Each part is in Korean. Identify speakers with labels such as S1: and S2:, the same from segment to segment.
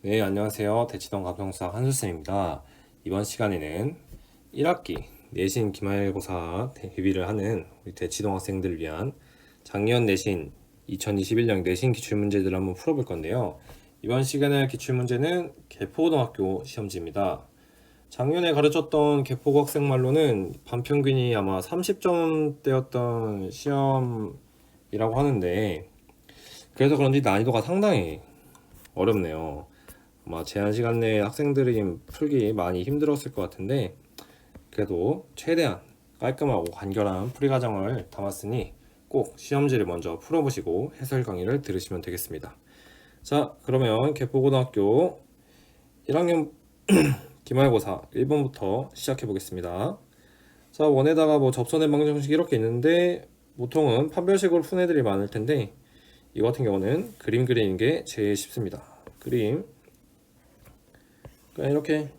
S1: 네, 안녕하세요. 대치동 가평수학 한수쌤입니다. 이번 시간에는 1학기 내신 기말고사 대비를 하는 우리 대치동 학생들을 위한 작년 내신 2021년 내신 기출문제들을 한번 풀어볼 건데요. 이번 시간에 할 기출문제는 개포고등학교 시험지입니다. 작년에 가르쳤던 개포고 학생말로는 반평균이 아마 30점대였던 시험이라고 하는데, 그래서 그런지 난이도가 상당히 어렵네요. 아마 제한 시간 내에 학생들이 풀기 많이 힘들었을 것 같은데, 그래도 최대한 깔끔하고 간결한 풀이 과정을 담았으니 꼭 시험지를 먼저 풀어보시고 해설 강의를 들으시면 되겠습니다. 자, 그러면 개포고등학교 1학년 기말고사 1번부터 시작해 보겠습니다. 자, 원에다가 뭐 접선의 방정식 이렇게 있는데, 보통은 판별식으로 푼 애들이 많을 텐데, 이거 같은 경우는 그림 그리는 게 제일 쉽습니다. 그림, 그냥 이렇게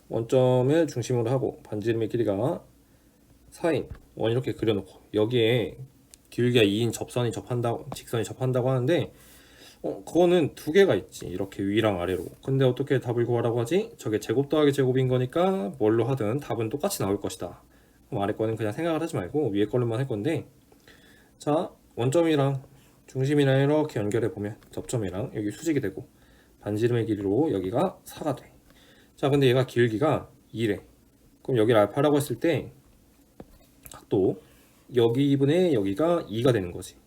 S1: 원점을 중심으로 하고 반지름의 길이가 4인 원 이렇게 그려놓고, 여기에 길이가 2인 접선이 접한다고, 직선이 접한다고 하는데, 그거는 두 개가 있지, 이렇게 위랑 아래로. 근데 어떻게 답을 구하라고 하지? 저게 제곱 더하기 제곱인 거니까 뭘로 하든 답은 똑같이 나올 것이다. 그럼 아래 거는 그냥 생각을 하지 말고 위에 걸로만 할 건데, 자, 원점이랑 중심이랑 이렇게 연결해 보면 접점이랑 여기 수직이 되고, 반지름의 길이로 여기가 4가 돼. 자, 근데 얘가 길기가 2래. 그럼 여기를 알파라고 했을 때 각도 여기 분의 여기가 2가 되는 거지.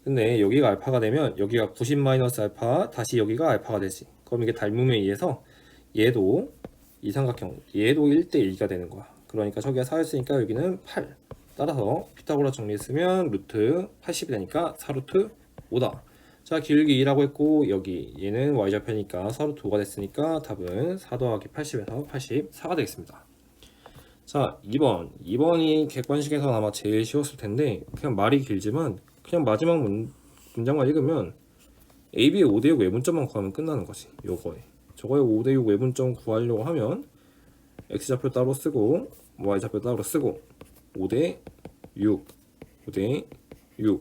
S1: 근데 여기가 알파가 되면 여기가 90 마이너스 알파, 다시 여기가 알파가 되지. 그럼 이게 닮음에 의해서 얘도 이 삼각형, 얘도 1대2가 되는 거야. 그러니까 저기가 4였으니까 여기는 8. 따라서 피타고라 정리했으면 루트 80이 되니까 4루트 5다. 자, 길기 2라고 했고, 여기 얘는 y좌표니까 4루트 5가 됐으니까 답은 4 더하기 80에서 84가 되겠습니다. 자, 2번이 객관식에서 아마 제일 쉬웠을 텐데, 그냥 말이 길지만 그냥 마지막 문장만 읽으면 AB의 5대6 외분점만 구하면 끝나는 거지. 요거에 저거에 5대6 외분점 구하려고 하면 x좌표 따로 쓰고 y좌표 따로 쓰고 5대6 5대6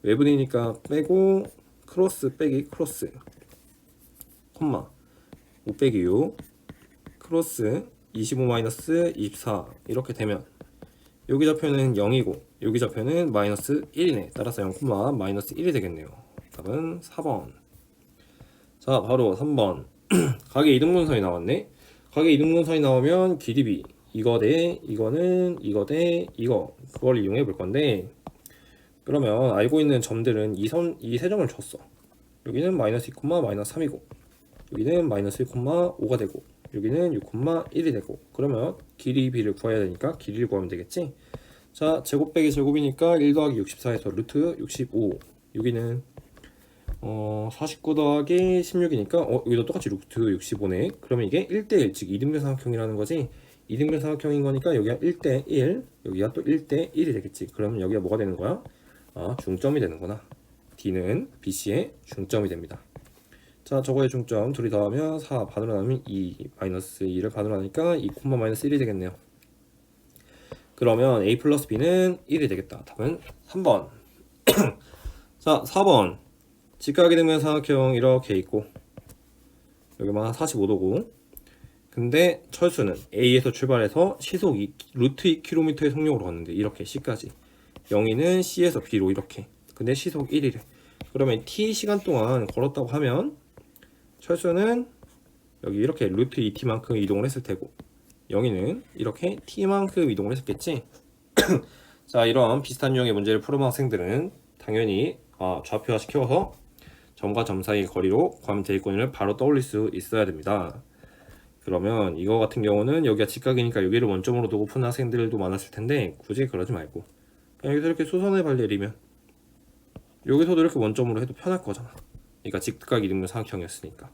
S1: 외분이니까 빼고 크로스 빼기 크로스 콤마 5 빼기 6 크로스 25 마이너스 24 이렇게 되면 여기 좌표는 0이고 여기 좌표는 마이너스 1이네. 따라서 0, 마이너스 1이 되겠네요. 답은 4번. 자, 바로 3번. 각의 이등분선이 나왔네. 각의 이등분선이 나오면 길이 b 이거 대 이거는 이거 대 이거, 그걸 이용해 볼 건데, 그러면 알고 있는 점들은 이 세 점을 줬어. 여기는 마이너스 2, 마이너스 3이고 여기는 마이너스 1, 5가 되고 여기는 6, 1이 되고, 그러면 길이 b를 구해야 되니까 길이를 구하면 되겠지. 자, 제곱 빼기 제곱이니까 1 더하기 64에서 루트 65. 여기는 49 더하기 16이니까 여기도 똑같이 루트 65네. 그러면 이게 1대1, 즉 이등변 삼각형이라는 거지. 이등변 삼각형인 거니까 여기가 1대1, 여기가 또 1대1이 되겠지. 그러면 여기가 뭐가 되는 거야? 중점이 되는구나. D는 BC의 중점이 됩니다. 자, 저거의 중점 둘이 더하면 4, 반으로 나누면 2, 마이너스 2를 반으로 하니까 2, 마이너스 1이 되겠네요. 그러면 A 플러스 B는 1이 되겠다. 답은 3번. 자, 4번. 직각이 되면 삼각형 이렇게 있고 여기만 45도고, 근데 철수는 A에서 출발해서 시속 루트 2km의 속력으로 갔는데 이렇게 C까지, 영희는 C에서 B로 이렇게, 근데 시속 1이래. 그러면 T 시간 동안 걸었다고 하면 철수는 여기 이렇게 루트 2T만큼 이동을 했을 테고, 영희는 이렇게 T만큼 이동을 했었겠지. 자, 이런 비슷한 유형의 문제를 풀어본 학생들은 당연히 좌표화 시켜서 점과 점 사이 거리로 구하면 대입권을 바로 떠올릴 수 있어야 됩니다. 그러면 이거 같은 경우는 여기가 직각이니까 여기를 원점으로 두고 푸는 학생들도 많았을 텐데, 굳이 그러지 말고 그냥 여기서 이렇게 수선의 발 내리면 여기서도 이렇게 원점으로 해도 편할 거잖아. 그러니까 직각 이등변 삼각형이었으니까.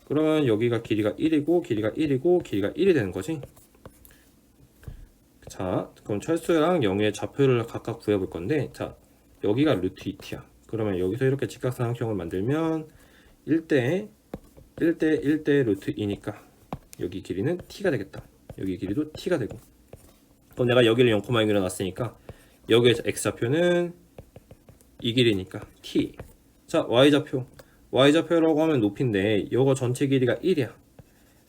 S1: 그러면 여기가 길이가 1이고 길이가 1이고 길이가 1이 되는 거지. 자, 그럼 철수랑 영의 좌표를 각각 구해볼 건데, 자, 여기가 루트 2t야. 그러면 여기서 이렇게 직각삼각형을 만들면 1대 루트 2니까 여기 길이는 t가 되겠다. 여기 길이도 t가 되고, 또 내가 여기를 0,6로 놨으니까 여기에 x좌표는 이 길이니까 t. 자, y좌표 y좌표라고 하면 높이인데 이거 전체 길이가 1이야.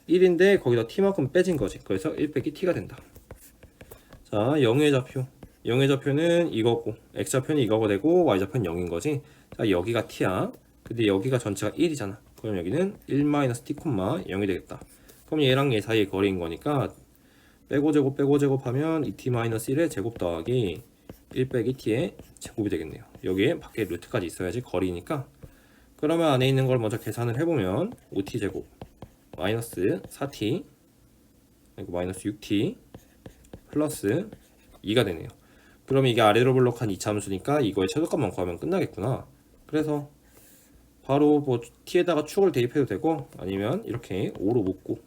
S1: 1인데 거기다 t만큼 빼진 거지. 그래서 1 빼기 t가 된다. 자, 0의 좌표. 0의 좌표는 이거고 x좌표는 이거가 되고 y좌표는 0인 거지. 자, 여기가 t야. 근데 여기가 전체가 1이잖아. 그럼 여기는 1-t, 0이 되겠다. 그럼 얘랑 얘 사이의 거리인 거니까 빼고 제곱 빼고 제곱하면 2t-1의 제곱 더하기 1 빼기 t의 제곱이 되겠네요. 여기에 밖에 루트까지 있어야지 거리니까. 그러면 안에 있는 걸 먼저 계산을 해보면 5t 제곱 마이너스 4t 그리고 마이너스 6t 플러스 2가 되네요. 그럼 이게 아래로 블록한 이차함수니까 이거의 최소값만 구하면 끝나겠구나. 그래서 바로 뭐 t에다가 축을 대입해도 되고 아니면 이렇게 5로 묶고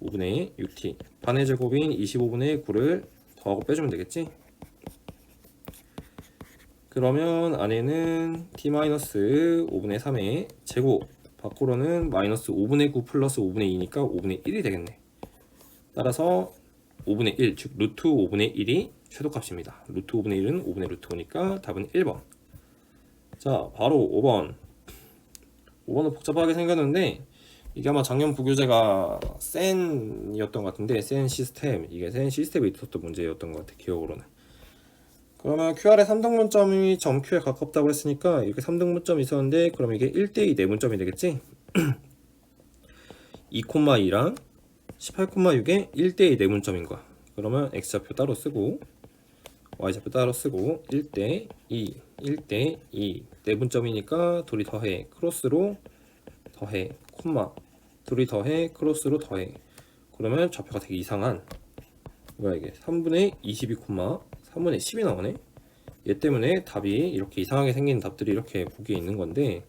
S1: 5분의 6t 반의 제곱인 25분의 9를 더하고 빼주면 되겠지. 그러면 안에는 t-5분의 3의 제곱 밖으로는 마이너스 5분의 9 플러스 5분의 2니까 5분의 1이 되겠네. 따라서 5분의 1, 즉 루트 5분의 1이 최소값입니다. 루트 5분의 1은 5분의 루트 5니까 답은 1번. 자, 바로 5번. 5번은 복잡하게 생겼는데 이게 아마 작년 부교재가 센이었던 것 같은데 센 시스템, 이게 센 시스템에 있었던 문제였던 것 같아, 기억으로는. 그러면 QR의 3등분점이 점 Q에 가깝다고 했으니까 이렇게 3등분점이 있었는데 그럼 이게 1대2 내분점이 되겠지? 2,2랑 18,6의 1대2 내분점인 거야. 그러면 X좌표 따로 쓰고 Y좌표 따로 쓰고 1대2 1대2 내분점이니까 둘이 더해 크로스로 더해 콤마 둘이 더해 크로스로 더해. 그러면 좌표가 되게 이상한 뭐야 이게 3분의 22 3분의 10이 나오네. 얘 때문에 답이 이렇게 이상하게 생긴 답들이 이렇게 보기에 있는 건데,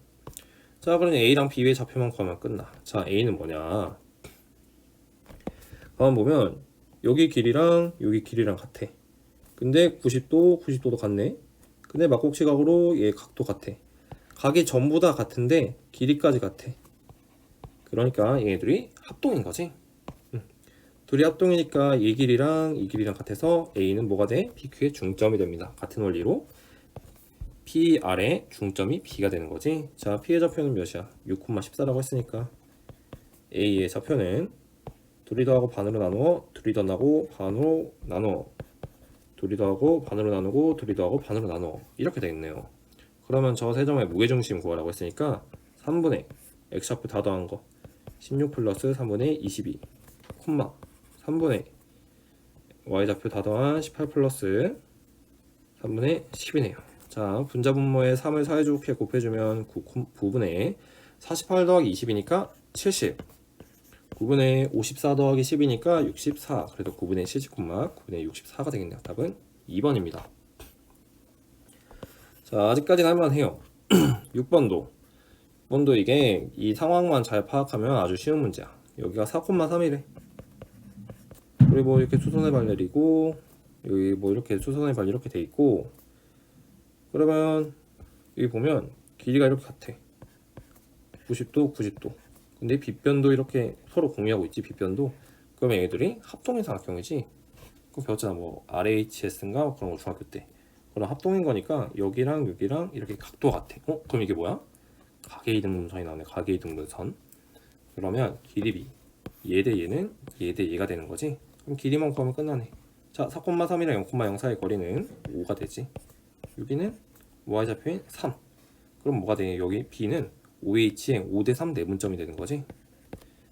S1: 자 그러면 A랑 B의 좌표만 구하면 끝나. 자, A는 뭐냐, 가만 보면 여기 길이랑 여기 길이랑 같아. 근데 90도도 같네. 근데 막곡지각으로 얘 각도 같아. 각이 전부 다 같은데 길이까지 같아. 그러니까 얘네들이 합동인 거지. 둘이 합동이니까 이 길이랑 같아서 A는 뭐가 돼? PQ의 중점이 됩니다. 같은 원리로 PR의 중점이 B가 되는 거지. 자, P의 좌표는 몇이야? 6,14라고 했으니까 A의 좌표는 둘이 더하고 반으로 나누어 둘이 더하고 반으로 나누어 둘이 더하고 반으로 나누고 둘이 더하고 반으로 나누어 이렇게 되겠네요. 그러면 저 세 점의 무게중심 구하라고 했으니까 3분의 X좌표 다 더한 거 16 플러스 3분의 22 콤마 3분의 y좌표 다 더한 18 플러스 3분의 10이네요. 자, 분자분모에 3을 사이좋게 곱해주면 9분의 48 더하기 20이니까 70 9분의 54 더하기 10이니까 64 그래도 9분의 70, 9분의 64가 되겠네요. 답은 2번입니다. 자, 아직까지는 할만해요. 6번도 이게 이 상황만 잘 파악하면 아주 쉬운 문제야. 여기가 4,3이래. 그리고 뭐 이렇게 수선의 발 내리고 여기 뭐 이렇게 수선의 발 이렇게 돼 있고, 그러면 여기 보면 길이가 이렇게 같아. 90도 90도. 근데 빗변도 이렇게 서로 공유하고 있지, 빗변도. 그러면 얘들이 합동인 삼각형이지. 그거 배웠잖아, 뭐 RHS인가 그런 거 중학교 때. 그럼 합동인 거니까 여기랑 여기랑 이렇게 각도가 같아. 그럼 이게 뭐야? 가계이등분선이 나오네. 가계이등분선. 그러면 길이 B, 얘 대 얘는 얘 대 얘가 되는 거지. 그럼 길이만 구하면 끝나네. 자, 4,3이랑 0,0 사이 거리는 5가 되지. 여기는 y좌표인 3. 그럼 뭐가 되냐? 여기 B는 OH의 5대3 내분점이 되는 거지.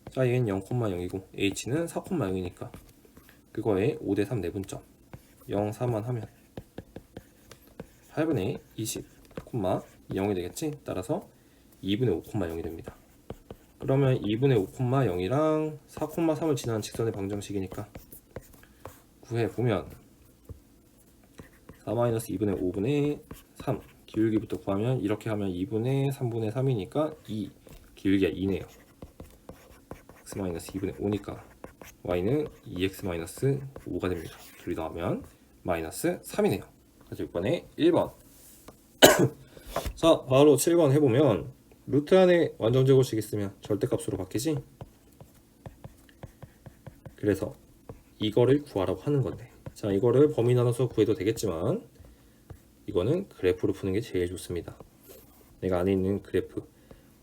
S1: 자, 얘는 0,0이고 H는 4,0이니까 그거에 5대3 내분점 0, 4만 하면 8분의 20, 0이 되겠지. 따라서 2분의 5,0이 됩니다. 그러면 2분의 5,0이랑 4,3을 지나는 직선의 방정식이니까 구해보면 4-2분의 5분의 3 기울기부터 구하면 이렇게 하면 2분의 3분의 3이니까 2 기울기가 2네요. x-2분의 5니까 y는 2x-5가 됩니다. 둘이 더하면 마이너스 3이네요. 그래서 6번에 1번. 자, 바로 7번 해보면 루트 안에 완전제곱식 있으면 절대값으로 바뀌지. 그래서 이거를 구하라고 하는 건데, 자, 이거를 범위 나눠서 구해도 되겠지만 이거는 그래프로 푸는 게 제일 좋습니다. 내가 안에 있는 그래프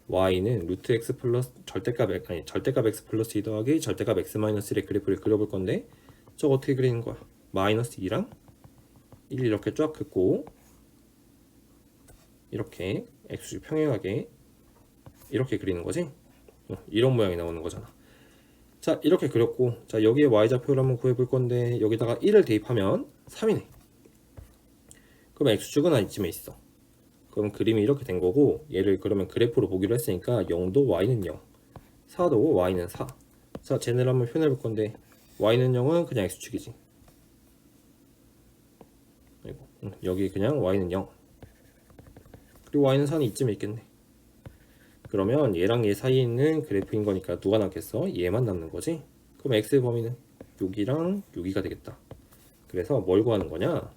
S1: y는 루트 x 플러스 절대값 아니 절대값 x 플러스 2 더하기 절대값 x 마이너스 1의 그래프를 그려볼 건데 저거 어떻게 그리는 거야? 마이너스 2랑 1 이렇게 쫙 긋고 이렇게 x축 평행하게 이렇게 그리는 거지? 이런 모양이 나오는 거잖아. 자, 이렇게 그렸고, 자, 여기에 y좌표를 한번 구해볼 건데 여기다가 1을 대입하면 3이네. 그럼 x축은 이쯤에 있어. 그럼 그림이 이렇게 된 거고, 얘를 그러면 그래프로 보기로 했으니까 0도 y는 0, 4도 y는 4. 자, 쟤네를 한번 표현해 볼 건데 y는 0은 그냥 x축이지. 여기 그냥 y는 0, 그리고 y는 4는 이쯤에 있겠네. 그러면 얘랑 얘 사이에 있는 그래프인 거니까 누가 남겠어? 얘만 남는 거지. 그럼 x의 범위는 여기랑 여기가 되겠다. 그래서 뭘 구하는 거냐?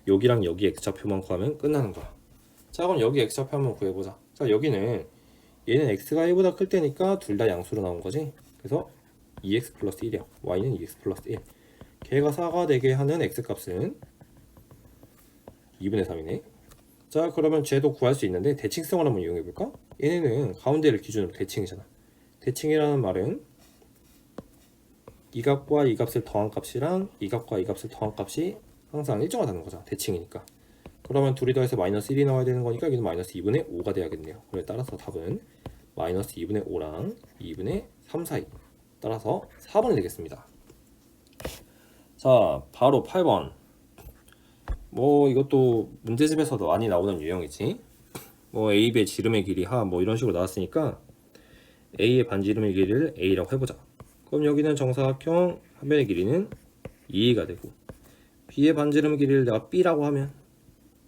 S1: 여기랑 여기 x좌표만 구하면 끝나는 거야. 자, 그럼 여기 x좌표 한번 구해보자. 자, 여기는 얘는 x가 1보다 클 때니까 둘 다 양수로 나온 거지. 그래서 2x 플러스 1이야. y는 2x 플러스 1. 걔가 4가 되게 하는 x값은 2분의 3이네. 자, 그러면 쟤도 구할 수 있는데 대칭성을 한번 이용해 볼까? 얘네는 가운데를 기준으로 대칭이잖아. 대칭이라는 말은 이 값과 이 값을 더한 값이랑 이 값과 이 값을 더한 값이 항상 일정하다는 거잖아. 대칭이니까. 그러면 둘이 더해서 마이너스 1이 나와야 되는 거니까 여기는 마이너스 2분의 5가 돼야겠네요. 그래 따라서 답은 마이너스 2분의 5랑 2분의 3 사이. 따라서 4번이 되겠습니다. 자, 바로 8번. 뭐 이것도 문제집에서도 많이 나오는 유형이지. 뭐 AB의 지름의 길이 하 뭐 이런 식으로 나왔으니까 A의 반지름의 길이를 A라고 해보자. 그럼 여기는 정사각형 한 변의 길이는 2A가 되고 B의 반지름의 길이를 내가 B라고 하면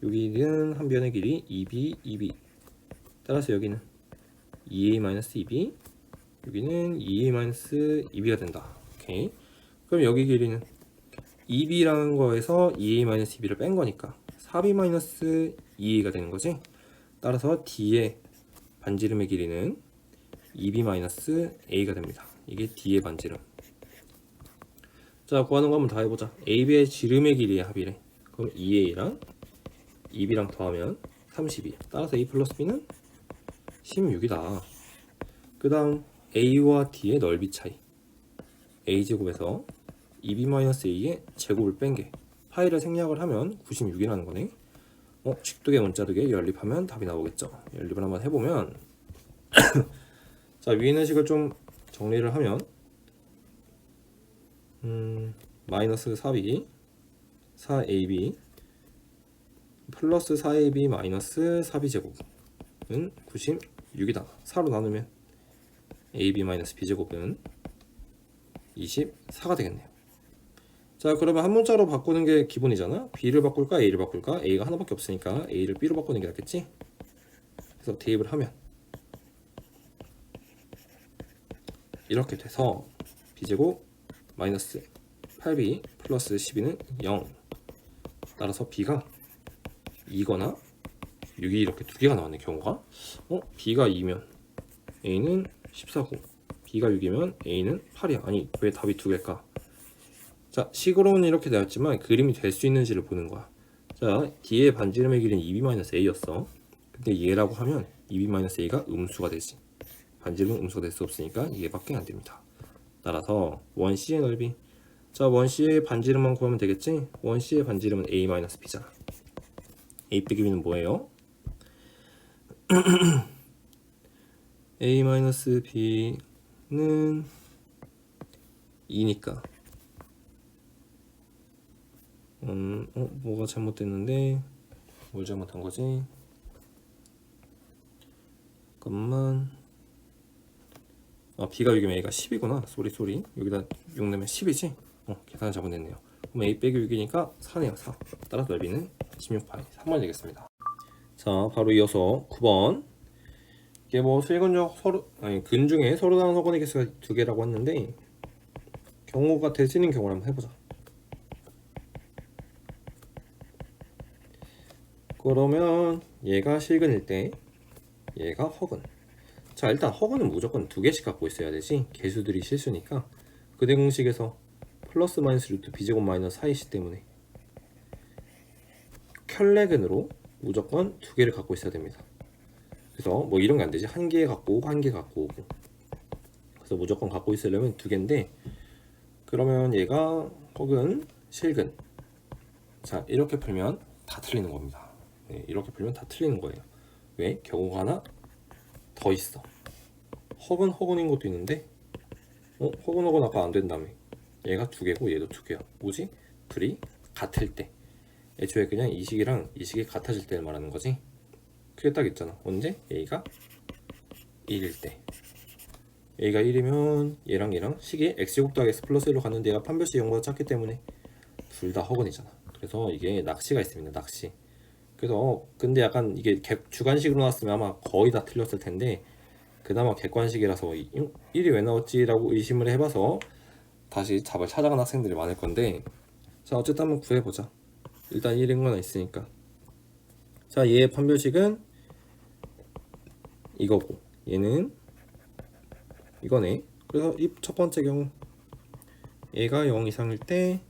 S1: 여기는 한 변의 길이 2B, 2B. 따라서 여기는 2A-2B, 여기는 2A-2B가 된다. 오케이. 그럼 여기 길이는 2B라는 거에서 2A-2B를 뺀 거니까 4B-2A가 되는 거지. 따라서 D의 반지름의 길이는 2B-A가 됩니다. 이게 D의 반지름. 자, 구하는 거 한번 다 해보자. AB의 지름의 길이의 합이래. 그럼 2A랑 2B랑 더하면 32. 따라서 A 플러스 B는 16이다. 그 다음 A와 D의 넓이 차이. A제곱에서 2B-A의 제곱을 뺀 게 파이를 생략을 하면 96이라는 거네. 직두개 문자두개 연립하면 답이 나오겠죠. 연립을 한번 해보면 자, 위에 있는 식을 좀 정리를 하면 마이너스 4b 4ab 플러스 4ab 마이너스 4b 제곱은 96이다. 4로 나누면 ab 마이너스 b 제곱은 24가 되겠네요. 자, 그러면 한 문자로 바꾸는 게 기본이잖아. b를 바꿀까 a를 바꿀까? a가 하나밖에 없으니까 a를 b로 바꾸는 게 낫겠지. 그래서 대입을 하면 이렇게 돼서 b제곱 마이너스 8b 플러스 12는 0. 따라서 b가 2거나 6이 이렇게 두 개가 나왔네. 경우가 b가 2면 a는 14고 b가 6이면 a는 8이야. 아니, 왜 답이 두 개일까? 자, 식으로는 이렇게 되었지만 그림이 될 수 있는지를 보는 거야. 자, D의 반지름의 길이는 2B-A였어. 근데 얘라고 하면 2B-A가 음수가 되지. 반지름은 음수가 될 수 없으니까 얘밖에 안 됩니다. 따라서 원C의 넓이. 자, 원C의 반지름만 구하면 되겠지? 원C의 반지름은 A-B잖아. A 빼기 B는 뭐예요? A-B는 2니까 뭐가 잘못됐는데 뭘 잘못한 거지? 잠깐만. B가 6이면 A가 10이구나. 쏘리 여기다 6 넣으면 10이지? 계산 잘못했네요. 그럼 A 빼기 6이니까 4네요. 4. 따라서 넓이는 16파이 3번이 되겠습니다. 자, 바로 이어서 9번. 이게 뭐 실근적 근 중에 서로 다른 서건의 개수가 2개라고 했는데 경우가 되지는 경우를 한번 해보자. 그러면 얘가 실근일 때 얘가 허근. 자, 일단 허근은 무조건 2개씩 갖고 있어야 되지. 개수들이 실수니까 그대 공식에서 플러스 마이너스 루트 b제곱 마이너스 4ac 때문에 켤레근으로 무조건 2개를 갖고 있어야 됩니다. 그래서 뭐 이런 게 안 되지. 한 개 갖고 오고 한 개 갖고 오고. 그래서 무조건 갖고 있으려면 두 개인데, 그러면 얘가 혹은 실근. 자, 이렇게 풀면 다 틀리는 겁니다. 네, 이렇게 풀면 다 틀리는 거예요. 왜? 경우가 하나 더 있어. 허근허근인 것도 있는데, 허근허근 아까 안 된다며. 얘가 두 개고 얘도 두 개야. 뭐지? 둘이 같을 때. 애초에 그냥 이 식이랑 이 식이 같아질 때를 말하는 거지. 그게 딱 있잖아. 언제? A가 1일 때. A가 1이면 얘랑 얘랑 식이 X제곱 더하기 X 플러스 1로 갔는데 얘가 판별식 0보다 작기 때문에 둘 다 허근이잖아. 그래서 이게 낚시가 있습니다. 낚시. 그래서 근데 약간 이게 주관식으로 나왔으면 아마 거의 다 틀렸을 텐데, 그나마 객관식이라서 1이 왜 나왔지? 라고 의심을 해봐서 다시 답을 찾아간 학생들이 많을 건데, 자 어쨌든 한번 구해보자. 일단 1인 건 있으니까. 자, 얘의 판별식은 이거고 얘는 이거네. 그래서 이 첫 번째 경우 얘가 0 이상일 때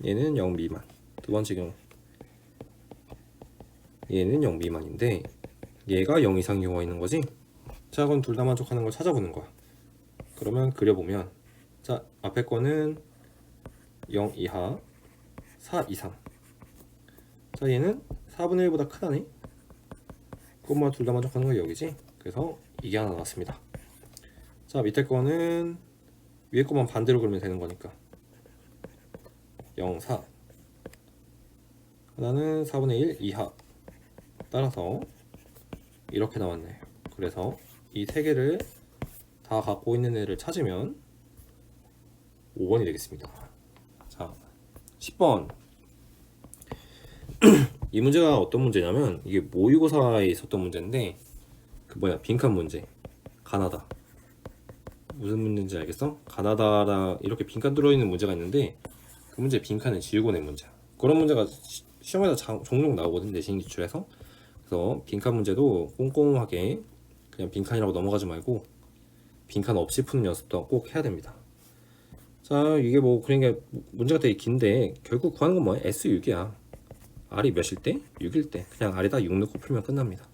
S1: 얘는 0 미만. 두 번째 경우 얘는 0 미만인데 얘가 0 이상 경우가 있는 거지. 자, 그럼 둘 다 만족하는 걸 찾아보는 거야. 그러면 그려보면, 자 앞에 거는 0 이하 4 이상. 자, 얘는 4분의 1보다 크다네. 그것만 둘 다 만족하는 거 여기지. 그래서 이게 하나 나왔습니다. 자, 밑에 거는 위에 거만 반대로 그리면 되는 거니까 0, 4. 하나는 4분의 1 이하. 따라서 이렇게 나왔네. 그래서 이 세 개를 다 갖고 있는 애를 찾으면 5번이 되겠습니다. 자, 10번. 이 문제가 어떤 문제냐면, 이게 모의고사에 있었던 문제인데, 그 뭐야, 빈칸 문제. 가나다. 무슨 문제인지 알겠어? 가나다라 이렇게 빈칸 들어있는 문제가 있는데, 그 문제 빈칸을 지우고 낸 문제야. 그런 문제가 시험에서 종종 나오거든, 내신 기출에서. 그래서 빈칸 문제도 꼼꼼하게 그냥 빈칸이라고 넘어가지 말고 빈칸 없이 푸는 연습도 꼭 해야 됩니다. 자, 이게 뭐 그러니까 문제가 되게 긴데 결국 구하는 건 뭐야? S6이야. R이 몇일 때? 6일 때. 그냥 R에다 6 넣고 풀면 끝납니다.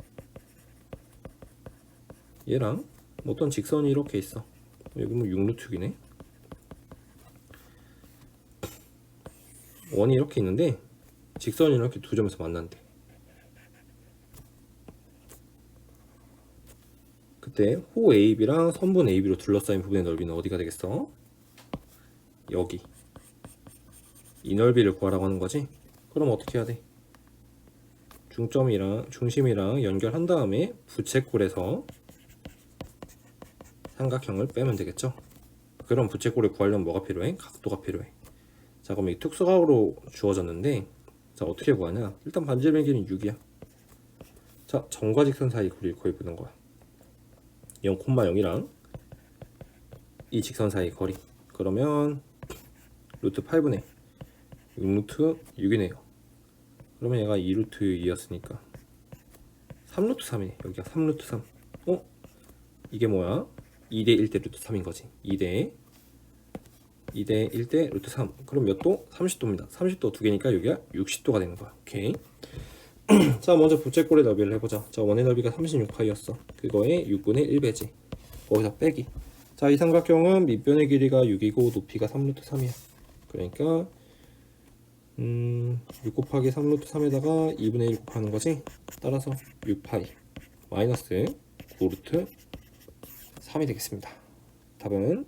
S1: 얘랑 뭐 어떤 직선이 이렇게 있어. 여기 뭐 6루트이네. 원이 이렇게 있는데 직선이 이렇게 두 점에서 만난대. 그때 호 AB랑 선분 AB로 둘러싸인 부분의 넓이는 어디가 되겠어? 여기. 이 넓이를 구하라고 하는 거지? 그럼 어떻게 해야 돼? 중심이랑 연결한 다음에 부채꼴에서 삼각형을 빼면 되겠죠? 그럼 부채꼴을 구하려면 뭐가 필요해? 각도가 필요해. 자, 그럼 이 특수각으로 주어졌는데, 자 어떻게 구하냐? 일단 반지름의 길이는 6이야. 자, 점과 직선 사이 거리를 구해보는 거야. 0,0이랑 이 직선 사이 거리. 그러면 루트 8분의 6루트 6이네요. 그러면 얘가 2루트 2였으니까 3루트 3이네. 여기가 3루트 3. 이게 뭐야? 2대 1대 루트 3인 거지. 2대 1대 루트 3. 그럼 몇 도? 30도입니다. 30도 두 개니까 여기가 60도가 되는 거야. 오케이. 자, 먼저 부채꼴의 넓이를 해보자. 자, 원의 넓이가 36파이였어. 그거에 6분의 1배지. 거기서 빼기. 자, 이 삼각형은 밑변의 길이가 6이고 높이가 3루트 3이야. 그러니까 6 곱하기 3루트 3에다가 2분의 1 곱하는 거지. 따라서 6파이 마이너스 9루트 3이 되겠습니다. 답은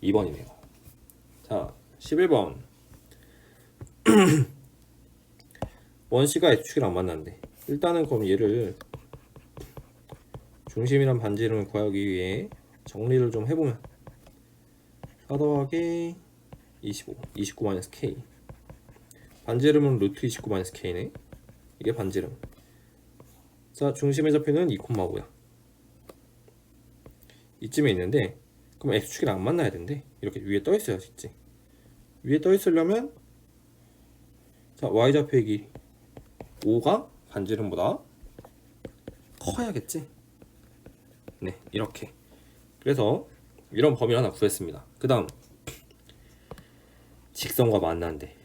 S1: 2번이네요. 자, 11번. 원씨가 X축이랑 만났는데, 일단은 그럼 얘를 중심이란 반지름을 구하기 위해 정리를 좀 해보면 4 더하기 25, 29 마이너스 K. 반지름은 루트 29 마이너스 K네. 이게 반지름. 자, 중심의 좌표는 2,5야. 이쯤에 있는데, 그럼 X축이랑 안 만나야 된대. 이렇게 위에 떠 있어야지. 위에 떠 있으려면, 자, Y좌표의 길이 5가 반지름보다 커야겠지. 네, 이렇게. 그래서 이런 범위를 하나 구했습니다. 그 다음 직선과 만난대.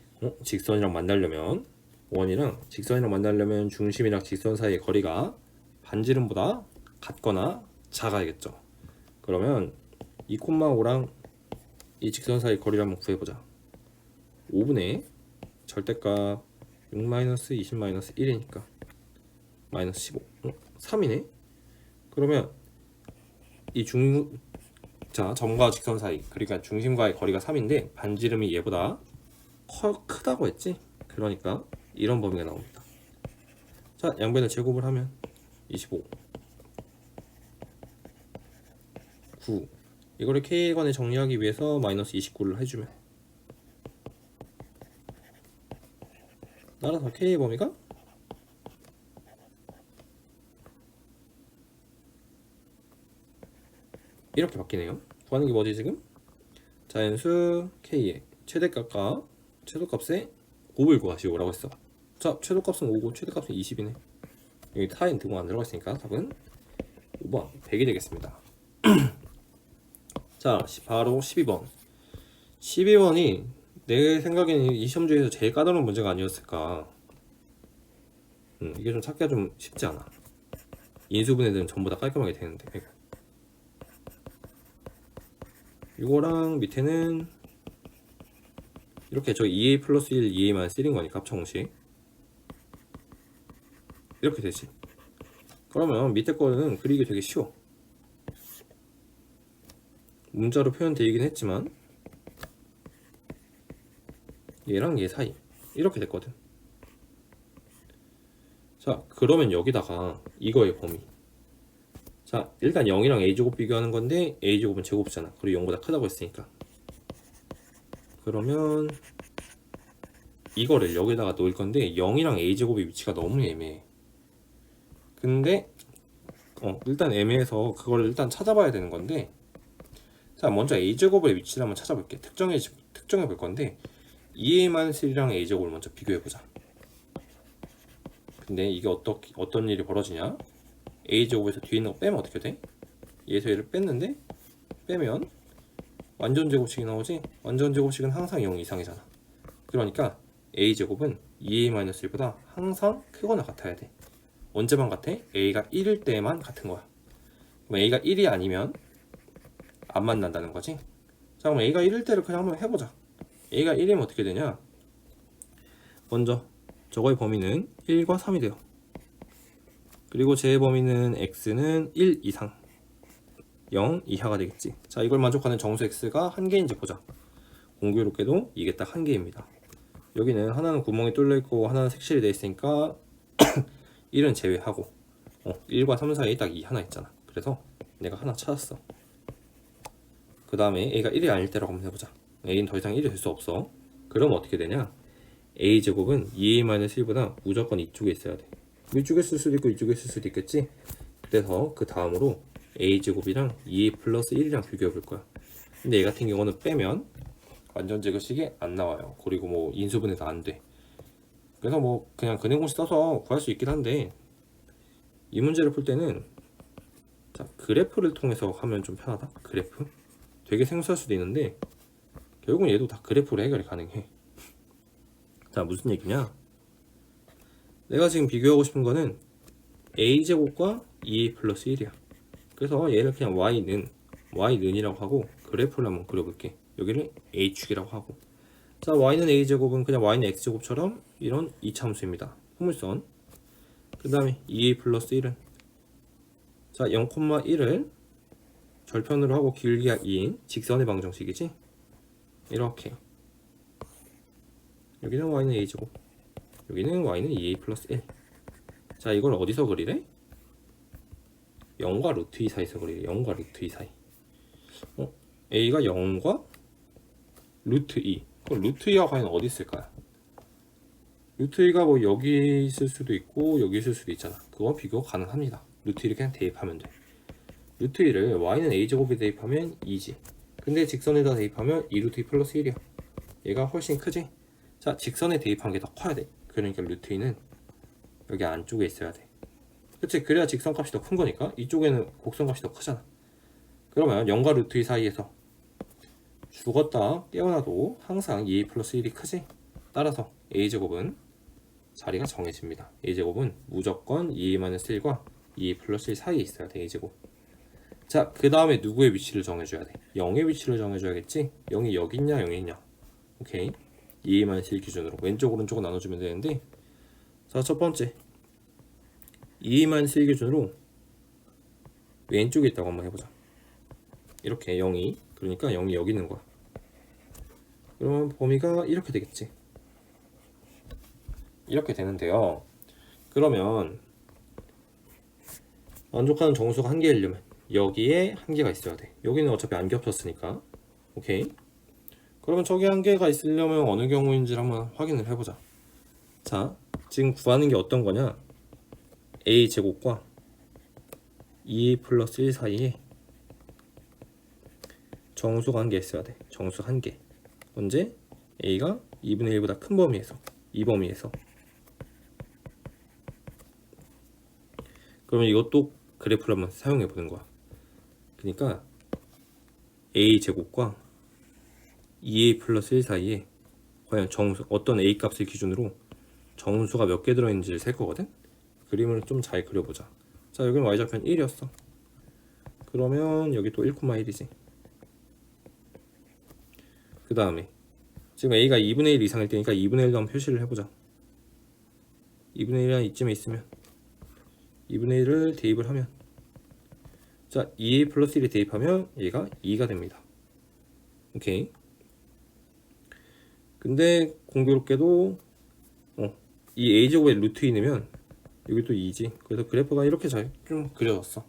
S1: 직선이랑 만나려면, 원이랑 직선이랑 만나려면 중심이랑 직선 사이의 거리가 반지름보다 같거나 작아야겠죠. 그러면 2,5랑 이 직선 사이 거리를 한번 구해보자. 5분의 절대값 6-20-1이니까 마이너스 15 3이네. 그러면 이 점과 직선 사이, 그러니까 중심과의 거리가 3인데 반지름이 얘보다 크다고 했지. 그러니까 이런 범위가 나옵니다. 자, 양변을 제곱을 하면 25 9, 이거를 K관에 정리하기 위해서 마이너스 29를 해주면, 따라서 K의 범위가 이렇게 바뀌네요. 구하는 게 뭐지 지금? 자연수 K의 최대값과 최소값의 곱을 구하시오 라고 했어. 자, 최소값은 5고 최대값은 20이네. 여기 타인 등호 안 들어가 있으니까 답은 5번 100이 되겠습니다. 자, 바로 12번. 12번이 내 생각에는 이 시험지에서 제일 까다로운 문제가 아니었을까. 이게 좀 찾기가 좀 쉽지 않아. 인수분해들은 전부 다 깔끔하게 되는데. 이거랑 밑에는 이렇게 저 2a 플러스 1, 2a 마이너스 1인 거니까 합쳐공식 이렇게 되지. 그러면 밑에 거는 그리기 되게 쉬워. 문자로 표현되긴 했지만 얘랑 얘 사이 이렇게 됐거든. 자, 그러면 여기다가 이거의 범위. 자, 일단 0이랑 a제곱 비교하는 건데 a제곱은 제곱이잖아. 그리고 0보다 크다고 했으니까. 그러면 이거를 여기다가 놓을 건데 0이랑 a제곱의 위치가 너무 애매해. 근데 일단 애매해서 그걸 일단 찾아봐야 되는 건데, 자, 먼저 a제곱의 위치를 한번 찾아볼게. 특정해 볼 건데 2a-1이랑 a제곱을 먼저 비교해보자. 근데 이게 어떤 일이 벌어지냐? a제곱에서 뒤에 있는 거 빼면 어떻게 돼? 얘에서 얘를 뺐는데 빼면 완전 제곱식이 나오지? 완전 제곱식은 항상 0 이상이잖아. 그러니까 a제곱은 2a-1보다 항상 크거나 같아야 돼. 언제만 같아? a가 1일 때만 같은 거야. 그럼 a가 1이 아니면 안 만난다는 거지? 자, 그럼 a가 1일 때를 그냥 한번 해보자. a가 1이면 어떻게 되냐? 먼저 저거의 범위는 1과 3이 돼요. 그리고 제 범위는 x는 1 이상 0 이하가 되겠지. 자, 이걸 만족하는 정수 x가 한 개인지 보자. 공교롭게도 이게 딱 한 개입니다. 여기는 하나는 구멍이 뚫려 있고 하나는 색칠이 되어 있으니까 1은 제외하고 1과 3 사이에 딱 2 하나 있잖아. 그래서 내가 하나 찾았어. 그 다음에 a가 1이 아닐 때라고 한번 해보자. a는 더 이상 1이 될 수 없어. 그럼 어떻게 되냐? a제곱은 2a-1보다 무조건 이쪽에 있어야 돼. 이쪽에 쓸 수도 있고 이쪽에 쓸 수도 있겠지. 그래서 그 다음으로 a제곱이랑 2a 플러스 1이랑 비교해 볼 거야. 근데 얘 같은 경우는 빼면 완전 제곱식이 안 나와요. 그리고 뭐 인수분해도 안 돼. 그래서 뭐 그냥 근해공식 써서 구할 수 있긴 한데, 이 문제를 풀 때는 자, 그래프를 통해서 하면 좀 편하다. 그래프 되게 생소할 수도 있는데 결국은 얘도 다 그래프로 해결이 가능해. 자, 무슨 얘기냐? 내가 지금 비교하고 싶은 거는 a제곱과 2a 플러스 1이야. 그래서 얘를 그냥 y는이라고 하고 그래프를 한번 그려볼게. 여기를 a축이라고 하고, 자, y는 a제곱은 그냥 y는 x제곱처럼 이런 이차함수입니다. 포물선. 그 다음에 2a 플러스 1은 자, 0,1을 절편으로 하고 길이가 2인 직선의 방정식이지. 이렇게 여기는 y는 a제곱, 여기는 y는 2a 플러스 1. 자, 이걸 어디서 그리래? 0과 루트 2 사이에서 그리래. 0과 루트 2 사이. a가 0과 루트 2. 그럼 루트 2가 과연 어디 있을까요? 루트 2가 뭐 여기 있을 수도 있고 여기 있을 수도 있잖아. 그거 비교 가능합니다. 루트 2를 그냥 대입하면 돼. 루트 2를 y는 a제곱에 대입하면 2지. 근데 직선에다 대입하면 2루트 2 플러스 1이야. 얘가 훨씬 크지? 자, 직선에 대입하는 게 더 커야 돼. 그러니까 루트 2는 여기 안쪽에 있어야 돼. 그치? 그래야 직선값이 더 큰 거니까. 이쪽에는 곡선값이 더 크잖아. 그러면 0과 루트 2 사이에서 죽었다 깨어나도 항상 2a 플러스 1이 크지? 따라서 a제곱은 자리가 정해집니다. a제곱은 무조건 2a-1과 2 플러스 1 사이에 있어야 돼 a제곱. 자, 그 다음에 누구의 위치를 정해줘야 돼? 0의 위치를 정해줘야겠지? 0이 여기 있냐 0이 있냐. 오케이. 2a-1 기준으로 왼쪽 오른쪽을 나눠주면 되는데, 자, 첫 번째 2a-1 기준으로 왼쪽에 있다고 한번 해보자. 이렇게 0이, 그러니까 0이 여기 있는 거야. 그러면 범위가 이렇게 되겠지. 이렇게 되는데요. 그러면 만족하는 정수가 한 개이려면 여기에 한 개가 있어야 돼. 여기는 어차피 안 겹쳤으니까. 오케이. 그러면 저기 한 개가 있으려면 어느 경우인지 한번 확인을 해보자. 자, 지금 구하는 게 어떤 거냐? a 제곱과 2 플러스 1 사이에 정수가 한 개 있어야 돼. 정수 한 개. 언제? a가 2분의 1보다 큰 범위에서, 이 범위에서. 그러면 이것도 그래프를 한번 사용해 보는 거야. 그러니까 a 제곱과 2a 플러스 1 사이에 과연 정수, 어떤 a 값을 기준으로 정수가 몇 개 들어있는지를 셀 거거든? 그림을 좀 잘 그려보자. 자, 여기는 y좌편 1이었어. 그러면 여기 또 1,1이지. 그 다음에 지금 a가 2분의 1 이상일 때니까 2분의 1도 한번 표시를 해보자. 2분의 1이 이쯤에 있으면 2분의 1을 대입을 하면, 자, 2a 플러스 1이 대입하면 얘가 2가 됩니다. 오케이. 근데 공교롭게도 이 a제곱에 루트 2 넣으면 여기 또 2지. 그래서 그래프가 이렇게 잘 좀 그려졌어.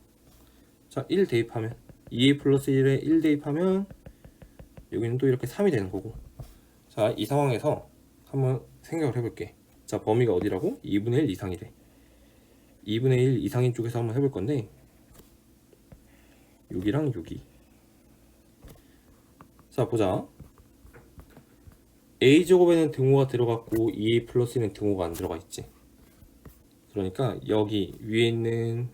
S1: 자, 1 대입하면 2a 플러스 1에 1 대입하면 여기는 또 이렇게 3이 되는 거고. 자, 이 상황에서 한번 생각을 해볼게. 자, 범위가 어디라고? 2분의 1 이상이래. 2분의 1 이상인 쪽에서 한번 해볼 건데, 6이랑 6이. 자, 보자. a제곱에는 등호가 들어갔고 2a 플러스는 등호가 안 들어가 있지. 그러니까 여기 위에 있는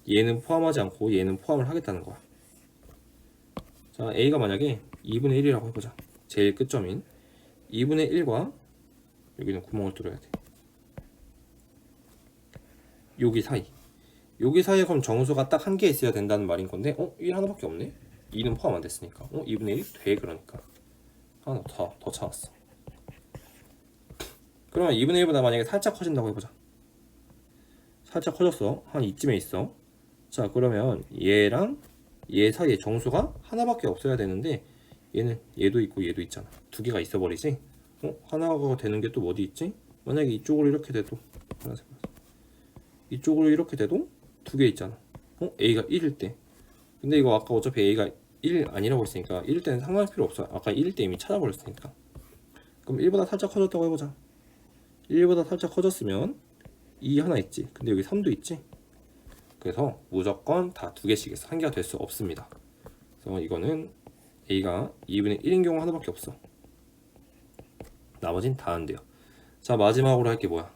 S1: 얘는 포함하지 않고 얘는 포함을 하겠다는 거야. 자, a가 만약에 2분의 1이라고 해보자. 제일 끝점인 2분의 1과 여기는 구멍을 뚫어야 돼. 여기 사이. 여기 사이에 그럼 정수가 딱 한 개 있어야 된다는 말인 건데, 1 하나밖에 없네? 2는 포함 안 됐으니까. 2분의 1이 돼, 그러니까. 하나 더 찾았어. 그러면 2분의 1보다 만약에 살짝 커진다고 해보자. 살짝 커졌어. 한 이쯤에 있어. 자, 그러면 얘랑 얘 사이에 정수가 하나밖에 없어야 되는데, 얘는 얘도 있고 얘도 있잖아. 두 개가 있어 버리지. 하나가 되는 게 또 어디 있지? 만약에 이쪽으로 이렇게 돼도, 이쪽으로 이렇게 돼도 두 개 있잖아. a가 1일 때. 근데 이거 아까 어차피 a가 1 아니라고 했으니까 1일 때는 상관할 필요 없어. 아까 1일 때 이미 찾아버렸으니까. 그럼 1보다 살짝 커졌다고 해보자. 1보다 살짝 커졌으면 2 하나 있지. 근데 여기 3도 있지. 그래서 무조건 다 두 개씩 있어. 한 개가 될 수 없습니다. 그래서 이거는 a가 2분의 1인 경우 하나밖에 없어. 나머진 다 안 돼요. 자, 마지막으로 할 게 뭐야?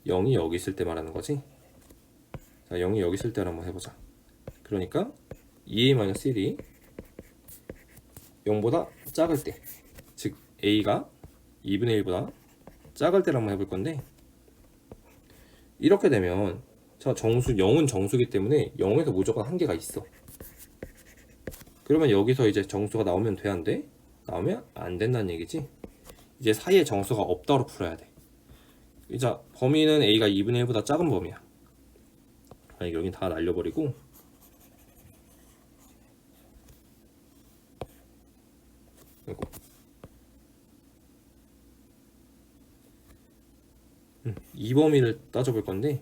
S1: 0이 여기 있을 때 말하는 거지. 자, 0이 여기 있을 때를 한번 해보자. 그러니까 2a-1이 0보다 작을 때, 즉 a가 2분의 1보다 작을 때를 한번 해볼 건데, 이렇게 되면, 자, 정수 0은 정수기 때문에 0에서 무조건 한 개가 있어. 그러면 여기서 이제 정수가 나오면 돼, 안 돼? 나오면 안 된다는 얘기지. 이제 사이에 정수가 없다로 풀어야 돼. 이제 범위는 a가 2분의 1보다 작은 범위야. 아니, 여긴 다 날려버리고, 이거. 이 범위를 따져볼 건데,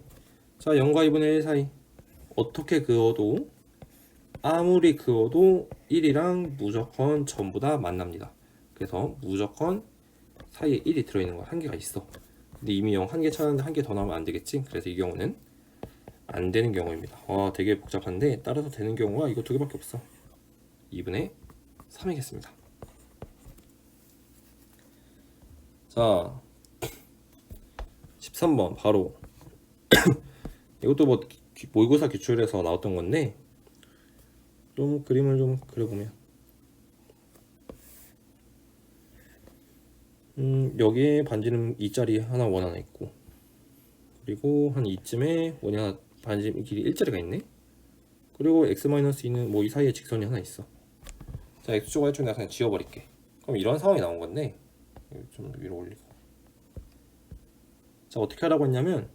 S1: 자, 0과 2분의 1 사이 어떻게 그어도, 아무리 그어도 1이랑 무조건 전부 다 만납니다. 그래서 무조건 사이에 1이 들어있는 거 한 개가 있어. 근데 이미 0 한 개 찾았는데 한 개 더 나오면 안 되겠지. 그래서 이 경우는 안 되는 경우입니다. 되게 복잡한데 따라서 되는 경우가 이거 두 개밖에 없어. 2분의 3이겠습니다. 자, 13번 바로 이것도 뭐 모의고사 기출에서 나왔던 건데, 좀 그림을 좀 그려보면 여기에 반지름 2짜리 하나 원 하나 있고, 그리고 한 이쯤에 뭐냐 반지름 길이 일자리가 있네. 그리고 x-2는 뭐 이 사이에 직선이 하나 있어. 자, x축 y축 내가 그냥 지워버릴게. 그럼 이런 상황이 나온 건데 좀 위로 올리고. 자, 어떻게 하라고 했냐면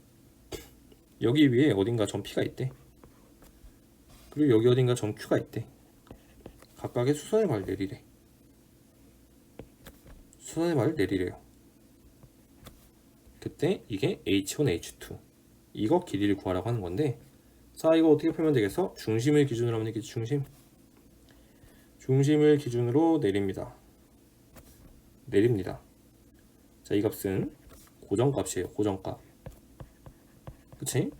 S1: 여기 위에 어딘가 점 P가 있대. 그리고 여기 어딘가 점 Q가 있대. 각각의 수선의 발을 내리래. 수선의 발을 내리래요. 그때 이게 H1, H2 이거 길이를 구하라고 하는 건데, 자, 이거 어떻게 풀면 되겠어? 중심을 기준으로 하면 되겠지. 중심을 기준으로 내립니다. 자, 이 값은 고정값이에요. 고정값. 그치?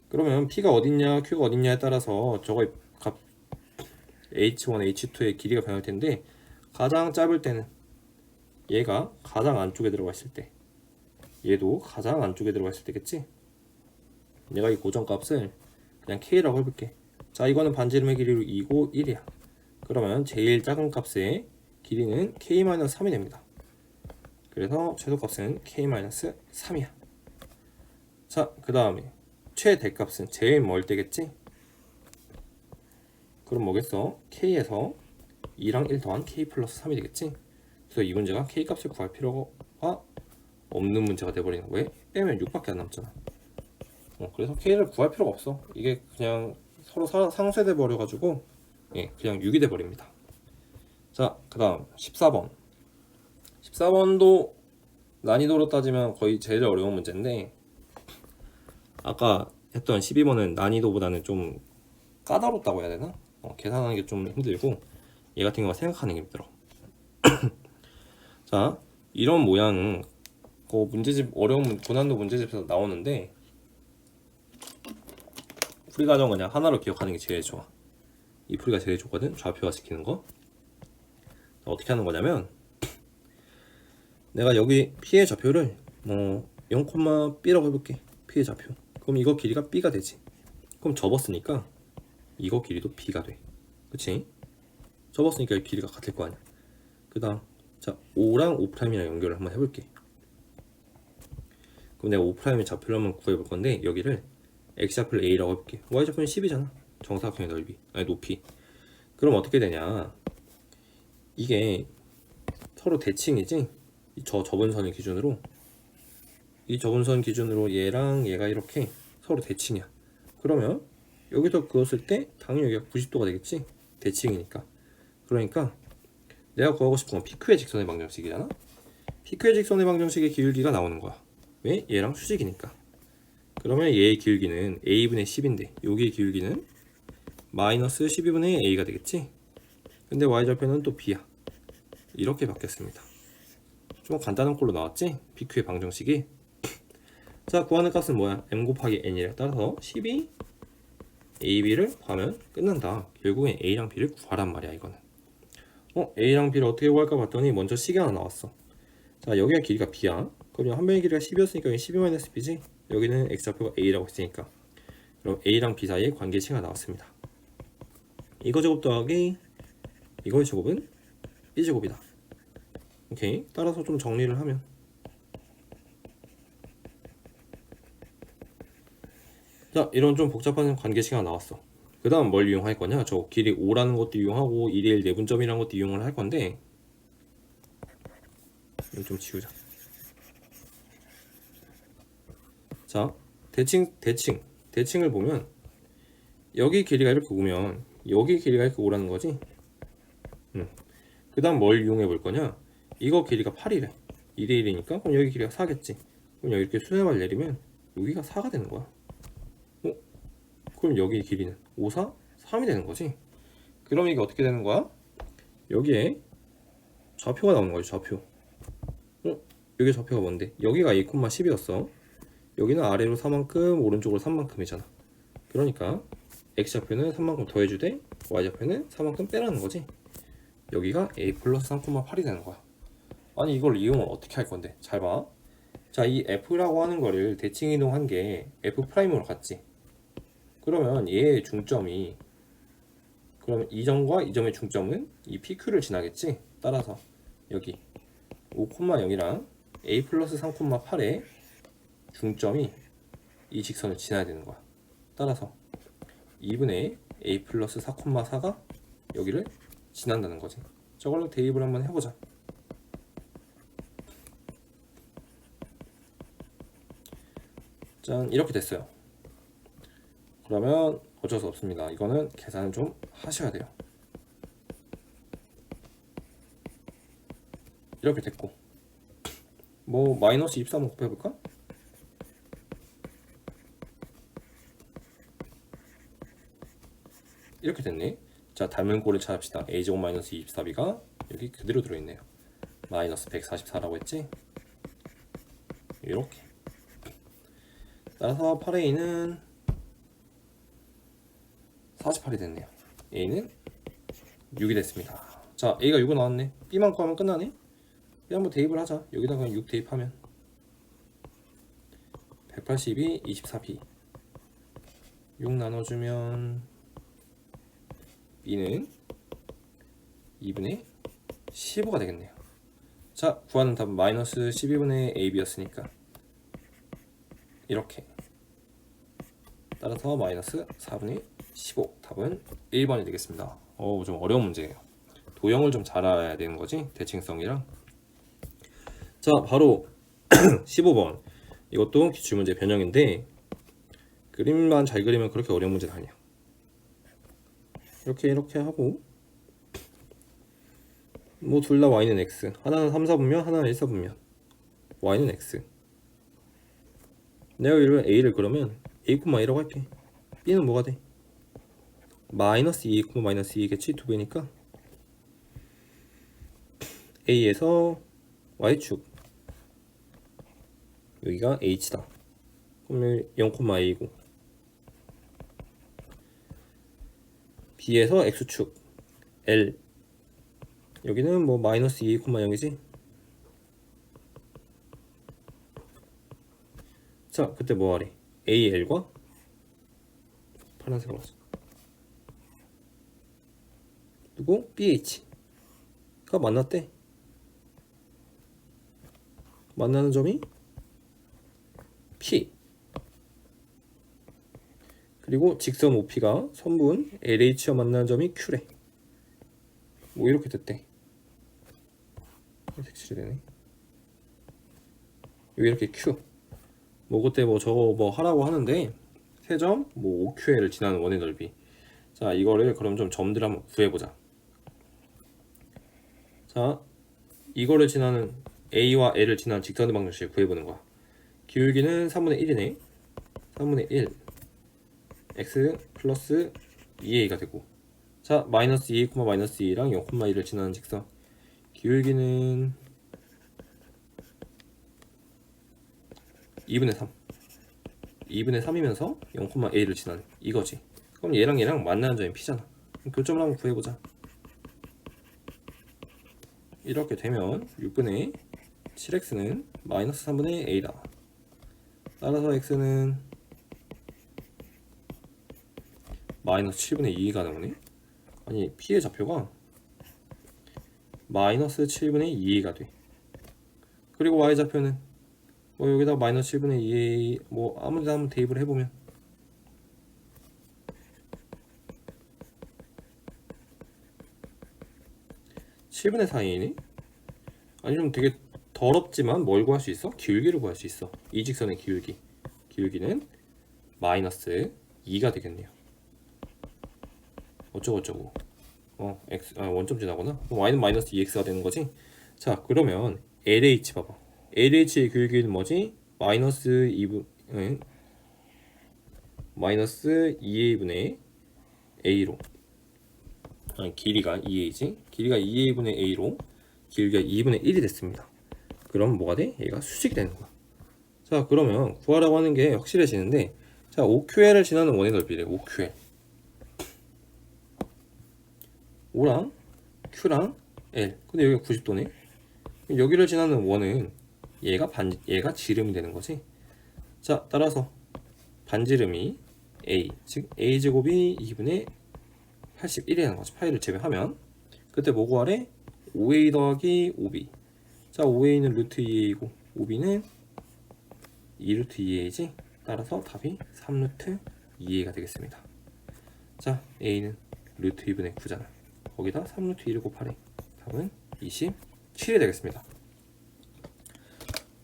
S1: 그러면 P가 어딨냐 Q가 어딨냐에 따라서 저거의 값 H1, H2의 길이가 변할 텐데, 가장 짧을 때는 얘가 가장 안쪽에 들어가 있을 때, 얘도 가장 안쪽에 들어가 있을 때겠지? 내가 이 고정값을 그냥 K라고 해볼게. 자, 이거는 반지름의 길이로 2고 1이야. 그러면 제일 작은 값의 길이는 K-3이 됩니다. 그래서 최소값은 K-3이야. 자, 그 다음에 최대값은 제일 멀 때겠지? 그럼 뭐겠어? K에서 2랑 1 더한 K 플러스 3이 되겠지? 그래서 이 문제가 K값을 구할 필요가 없는 문제가 돼버리는 거예요. 빼면 6밖에 안 남잖아. 그래서 K를 구할 필요가 없어. 이게 그냥 서로 상쇄돼 버려가지고 그냥 6이 돼버립니다. 자, 그 다음 14번. 14번도 난이도로 따지면 거의 제일 어려운 문제인데, 아까 했던 12번은 난이도보다는 좀 까다롭다고 해야 되나? 계산하는 게 좀 힘들고, 얘 같은 경우가 생각하는 게 힘들어. 자, 이런 모양은 문제집, 어려운 고난도 문제집에서 나오는데, 풀이 과정 그냥 하나로 기억하는 게 제일 좋아. 이 풀이가 제일 좋거든. 좌표화 시키는 거. 어떻게 하는 거냐면, 내가 여기 P의 좌표를 뭐 0,B라고 해볼게. P의 좌표. 그럼 이거 길이가 B가 되지. 그럼 접었으니까 이거 길이도 B가 돼. 그치? 접었으니까 이 길이가 같을 거 아니야. 그 다음, 자, 5랑 5'이랑 연결을 한번 해볼게. 그럼 내가 5'의 좌표를 한번 구해볼 건데, 여기를 X좌표를 A라고 해볼게. Y좌표는 10이잖아. 정사각형의 넓이, 아니 높이. 그럼 어떻게 되냐, 이게 서로 대칭이지? 저 접은 선을 기준으로, 이 접은 선 기준으로 얘랑 얘가 이렇게 서로 대칭이야. 그러면 여기서 그었을 때 당연히 여기가 90도가 되겠지? 대칭이니까. 그러니까 내가 구하고 싶은 건 PQ의 직선의 방정식이잖아? PQ의 직선의 방정식의 기울기가 나오는 거야. 왜? 얘랑 수직이니까. 그러면 얘의 기울기는 A분의 10인데 여기의 기울기는 마이너스 12분의 A가 되겠지? 근데 Y좌표는 또 B야. 이렇게 바뀌었습니다. 좀 간단한 꼴로 나왔지? PQ의 방정식이. 자, 구하는 값은 뭐야? M 곱하기 N이래. 따라서 12 AB를 구하면 끝난다. 결국엔 A랑 B를 구하란 말이야, 이거는. A랑 B를 어떻게 구할까 봤더니 먼저 식이 하나 나왔어. 자, 여기가 길이가 B야. 그럼 한 변의 길이가 10이었으니까 여기 12-B지? 여기는 X좌표가 A라고 했으니까. 그럼 A랑 B 사이에 관계식이 나왔습니다. 이거 제곱 더하기 이거의 제곱은 B제곱이다. 오케이. 따라서 좀 정리를 하면, 자, 이런 좀 복잡한 관계식이 나왔어. 그 다음 뭘 이용할 거냐? 저 길이 5라는 것도 이용하고 1의 1 내분점이라는 것도 이용을 할 건데, 이거 좀 지우자. 자, 대칭을 보면 여기 길이가 이렇게 오면 여기 길이가 이렇게 오라는 거지. 그 다음 뭘 이용해 볼 거냐? 이거 길이가 8이래. 1의 1이니까 그럼 여기 길이가 4겠지. 그럼 여기 이렇게 수렴을 내리면 여기가 4가 되는 거야. 그럼 여기 길이는 5, 4, 3이 되는 거지. 그럼 이게 어떻게 되는 거야? 여기에 좌표가 나오는 거지, 좌표. 여기 좌표가 뭔데? 여기가 A, 10이었어. 여기는 아래로 4만큼, 오른쪽으로 3만큼이잖아. 그러니까 X좌표는 3만큼 더해주되 Y좌표는 4만큼 빼라는 거지. 여기가 A 플러스 3,8이 되는 거야. 아니, 이걸 이용을 어떻게 할 건데? 잘 봐. 자, 이 F라고 하는 거를 대칭 이동한 게 F'으로 갔지. 그러면 얘의 중점이, 그러면 이 점과 이 점의 중점은 이 PQ를 지나겠지. 따라서 여기 5,0이랑 A 플러스 3,8의 중점이 이 직선을 지나야 되는 거야. 따라서 2분의 a 플러스 4,4가 여기를 지난다는 거지. 저걸로 대입을 한번 해보자. 짠, 이렇게 됐어요. 그러면 어쩔 수 없습니다. 이거는 계산을 좀 하셔야 돼요. 이렇게 됐고, 뭐 마이너스 23 곱해볼까? 이렇게 됐네. 자, 닮은 꼴을 찾읍시다. a제곱 마이너스 24b가 여기 그대로 들어있네요. 마이너스 144라고 했지? 이렇게. 따라서 8a는 48이 됐네요. a는 6이 됐습니다. 자, a가 6은 나왔네. b만 구하면 끝나네. b 한번 대입을 하자. 여기다가 6 대입하면 182, 24b 6 나눠주면 b는 2분의 15가 되겠네요. 자, 구하는 답은 마이너스 12분의 ab였으니까 이렇게. 따라서 마이너스 4분의 15. 답은 1번이 되겠습니다. 좀 어려운 문제예요. 도형을 좀 잘 알아야 되는 거지, 대칭성이랑. 자, 바로 15번. 이것도 기출문제 변형인데 그림만 잘 그리면 그렇게 어려운 문제는 아니야. 이렇게 하고, 뭐 둘 다 y는 x, 하나는 3, 4분면 하나는 1, 4분면 y는 x. 내가 이를 a를 그러면 a,a라고 할게. b는 뭐가 돼? 마이너스 2, 마이너스 2겠지? 2배니까 a에서 y축, 여기가 h다. 그러면 0,a이고, b에서 x축 l, 여기는 뭐 마이너스 2, 0이지. 자, 그때 뭐 하래? al과 파란색으로 왔어. 그리고 bh가 만났대. 만나는 점이 P. 그리고 직선 OP가 선분 LH와 만나는 점이 Q래. 뭐 이렇게 됐대. 색칠이 되네. 여기 이렇게 Q. 뭐 그때 뭐 저거 뭐 하라고 하는데 세 점 뭐 OQL을 지나는 원의 넓이. 자, 이거를 그럼 좀 점들 한번 구해보자. 자, 이거를 지나는 A와 L을 지나는 직선의 방정식을 구해보는 거야. 기울기는 3분의 1이네. 3분의 1 x 플러스 2a가 되고, 자, 마이너스 2, 마이너스 2랑 0,2를 지나는 직선 기울기는 2분의 3 2분의 3이면서 0,a를 지나는 이거지. 그럼 얘랑 만나는 점이 p잖아. 그럼 교점을 한번 구해보자. 이렇게 되면 6분의 7x는 마이너스 3분의 a다. 따라서 x는 마이너스 7분의 2가 나오네. 아니, p의 좌표가 마이너스 7분의 2가 돼. 그리고 y 좌표는 뭐 여기다 마이너스 7분의 2 뭐 아무데나 한번 대입을 해보면 7분의 4이네. 아니, 좀 되게 더럽지만 뭘 구할 수 있어? 기울기를 구할 수 있어. 이 직선의 기울기는 마이너스 2가 되겠네요. 어쩌고 x, 원점 지나거나 y는 마이너스 2x가 되는 거지. 자, 그러면 LH 봐봐. LH의 기울기는 뭐지? 마이너스 2a분의 a로, 길이가 2a지. 길이가 2a분의 a로 기울기가 2분의 1이 됐습니다. 그럼 뭐가 돼? 얘가 수직이 되는 거야. 자, 그러면 구하라고 하는 게 확실해지는데, 자, OQL을 지나는 원의 넓이래. OQL. O랑 Q랑 L. 근데 여기가 90도네. 여기를 지나는 원은 얘가 지름이 되는 거지. 자, 따라서 반지름이 A, 즉 A제곱이 2분의 81이라는 거지. 파이를 제외하면 그때 뭐 구하래? 5A 더하기 5B. 자, 5A는 루트 2A이고 5B는 2루트 2A지. 따라서 답이 3루트 2a가 되겠습니다. 자, a는 루트 2분의 9잖아. 거기다 3루트 2를 곱하래. 답은 27이 되겠습니다.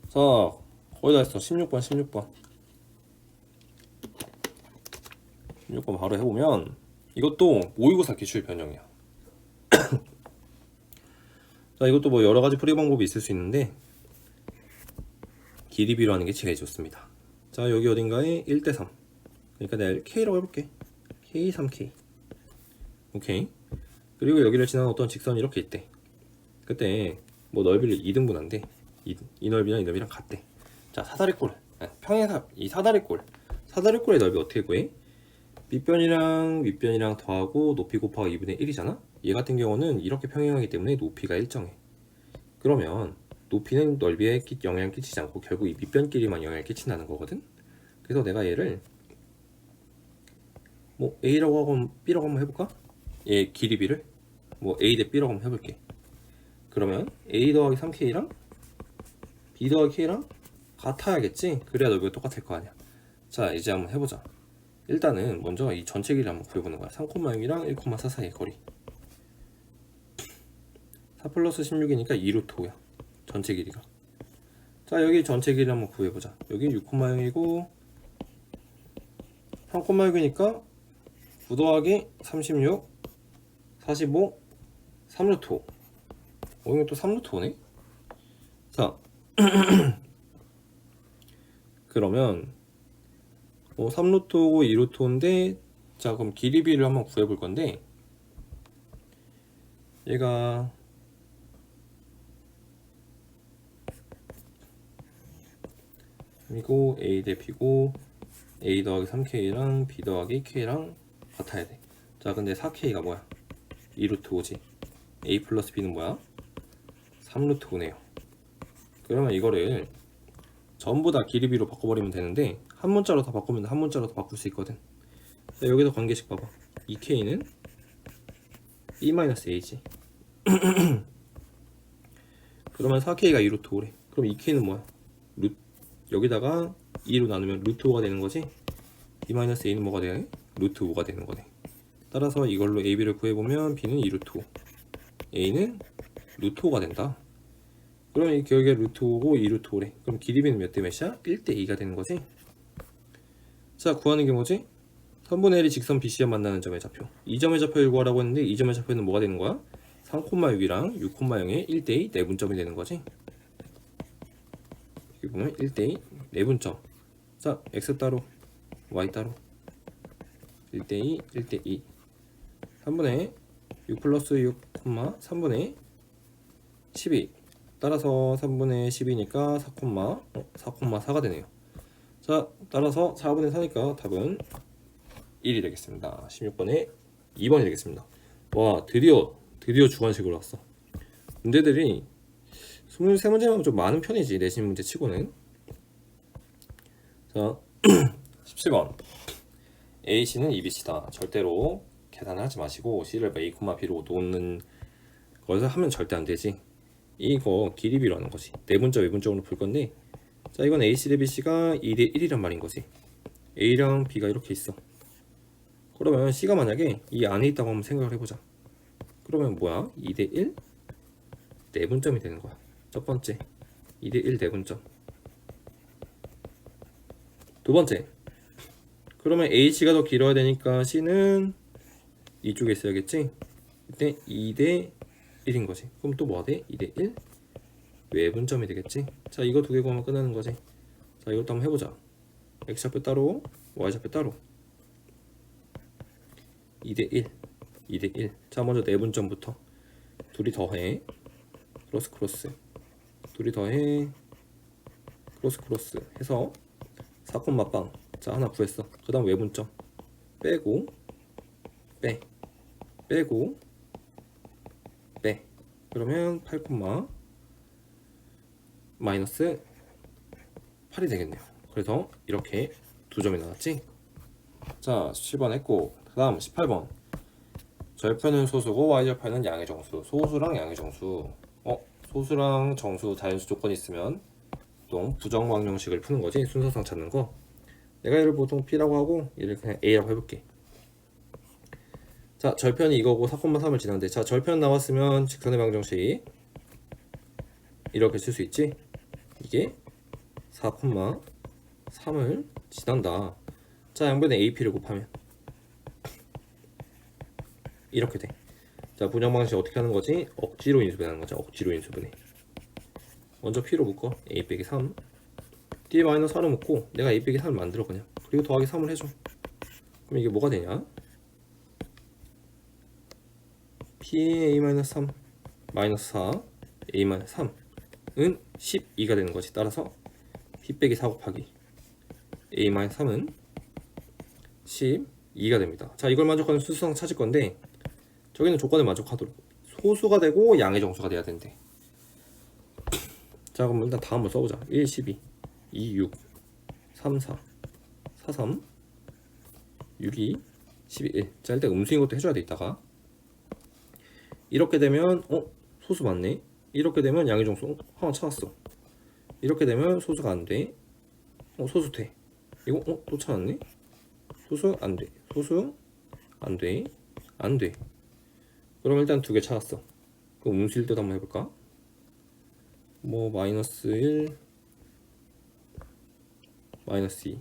S1: 자, 거의 다 했어. 16번 16번 바로 해보면 이것도 모의고사 기출 변형이야. 자, 이것도 뭐 여러가지 풀이 방법이 있을 수 있는데 길이비로 하는 게 제일 좋습니다. 자, 여기 어딘가에 1대3, 그러니까 내가 K라고 해볼게. K, 3K. 오케이. 그리고 여기를 지나는 어떤 직선이 이렇게 있대. 그때 뭐 넓이를 2등분한대. 이 넓이랑 이 넓이랑 같대. 자, 사다리꼴, 평행사, 이 사다리꼴의 넓이 어떻게 구해? 밑변이랑 윗변이랑 더하고 높이 곱하기 2분의 1이잖아? 얘 같은 경우는 이렇게 평행하기 때문에 높이가 일정해. 그러면 높이는 넓이에 영향을 끼치지 않고 결국 이 밑변끼리만 영향을 끼친다는 거거든? 그래서 내가 얘를 뭐 A라고 하고 B라고 한번 해볼까? 얘 길이비를 뭐 A 대 B라고 한번 해볼게. 그러면 A 더하기 3K랑 B 더하기 K랑 같아야겠지? 그래야 넓이가 똑같을 거 아니야. 자, 이제 한번 해보자. 일단은 먼저 이 전체 길이를 한번 구해보는 거야. 3,6이랑 1,4 사이의 거리. 4 플러스 16이니까 2루트 5야. 전체 길이가. 자, 여기 전체 길이 한번 구해보자. 여기 6,0이고 3,6이니까 9 더하기 36 45 3루트 5. 이거 또 3루트 5네? 자, 그러면 3루트 5고 2루트 5인데, 자, 그럼 길이비를 한번 구해볼 건데, 얘가 이고 A 대 B고 A 더하기 3K랑 B 더하기 K랑 같아야 돼. 자, 근데 4K가 뭐야? 2루트 5지. A 플러스 B는 뭐야? 3루트 5네요. 그러면 이거를 전부 다 길이비로 바꿔버리면 되는데, 한 문자로 다 바꾸면 한 문자로 다 바꿀 수 있거든. 자, 여기서 관계식 봐봐. 2K는 B-A지. 그러면 4K가 2루트 5래. 그럼 2K는 뭐야? 여기다가 2로 나누면 루트 5가 되는 거지. B-A는 뭐가 돼? 루트 5가 되는 거네. 따라서 이걸로 AB를 구해보면 B는 2루트 5, A는 루트 5가 된다. 그러면 이 결국에 루트 5고 2루트 5래. 그럼 길이비는 몇 대 몇이야? 1대 2가 되는 거지. 자, 구하는 게 뭐지? 3분의 1이 직선 BC와 만나는 점의 좌표. 이 점의 좌표를 구하라고 했는데 이 점의 좌표는 뭐가 되는 거야? 3,6이랑 6,0의 1대 2 내분점이 되는 거지. 여기 보면 1대 2 내분점. 자, X 따로 Y 따로 1대 2 1대 2 3분의 6 플러스 6, 3분의 12. 따라서 3분의 10이니까 4,4가 되네요. 자, 따라서 4분의 4니까 답은 1이 되겠습니다. 16번에 2번이 되겠습니다. 와, 드디어 주관식으로 왔어. 문제들이 23문제만 좀 많은 편이지, 내신 문제 치고는. 자, 17번. AC는 EBC다. 절대로 계산을 하지 마시고 C를 A, B로 놓는 거에서 하면 절대 안 되지. 이거 길이비로 하는 거지. 내분점, 외분점으로 풀 건데, 자, 이건 AC 대 BC가 2대 1이란 말인 거지. A랑 B가 이렇게 있어. 그러면 C가 만약에 이 안에 있다고 한번 생각을 해보자. 그러면 뭐야? 2대 1 내분점이 되는 거야. 첫 번째 2대 1 내분점. 두 번째, 그러면 H가 더 길어야 되니까 C는 이쪽에 있어야겠지. 이때 2대 1인 거지. 그럼 또 뭐가 돼? 2대 1 외분점이 되겠지. 자, 이거 두 개 구하면 끝나는 거지. 자, 이것도 한번 해보자. X좌표 따로 Y좌표 따로 2대 1 2대 1. 자, 먼저 내분점부터 둘이 더해 크로스 둘이 더해 크로스 해서 4콤 맞방. 자, 하나 구했어. 그 다음 외분점 빼고 빼고 빼. 그러면 8, 마이너스 8이 되겠네요. 그래서 이렇게 두 점이 나왔지. 자, 17번 했고, 그 다음 18번. 절편은 소수고 y절편은 양의 정수. 소수랑 양의 정수. 소수랑 정수 자연수 조건이 있으면 보통 부정방 형식을 푸는 거지. 순서상 찾는 거. 내가 얘를 보통 P라고 하고 얘를 그냥 A라고 해볼게. 자, 절편이 이거고 4,3을 지났는데, 자, 절편 나왔으면 직선의 방정식 이렇게 쓸 수 있지? 이게 4,3을 지난다. 자, 양변에 AP를 곱하면 이렇게 돼. 자, 분양 방식 어떻게 하는 거지? 억지로 인수분해하는 거죠. 억지로 인수분해. 먼저 P로 묶어. A 빼기 3. 뒤에 마이너스 4를 묶고 내가 A 빼기 3을 만들어 그냥. 그리고 더하기 3을 해줘. 그럼 이게 뭐가 되냐? PA-3 마이너스 4 A-3은 12가 되는 거지. 따라서 P 빼기 4 곱하기 A-3은 12가 됩니다. 자, 이걸 만족하는 수수상 찾을 건데 저기는 조건을 만족하도록 소수가 되고 양의 정수가 돼야 된대. 자, 그럼 일단 다 한번 써보자. 1, 12 2, 6 3, 4 4, 3 6, 2 11. 자, 일단 음수인 것도 해줘야 돼. 이따가 이렇게 되면 소수 맞네. 이렇게 되면 양의 정수 하나 찾았어. 이렇게 되면 소수가 안돼. 소수 돼. 이거 또 찾았네. 소수 안돼. 소수 안돼. 안돼. 그럼 일단 두 개 찾았어. 그럼 음수일 때도 한번 해볼까? 뭐 마이너스 1 마이너스 2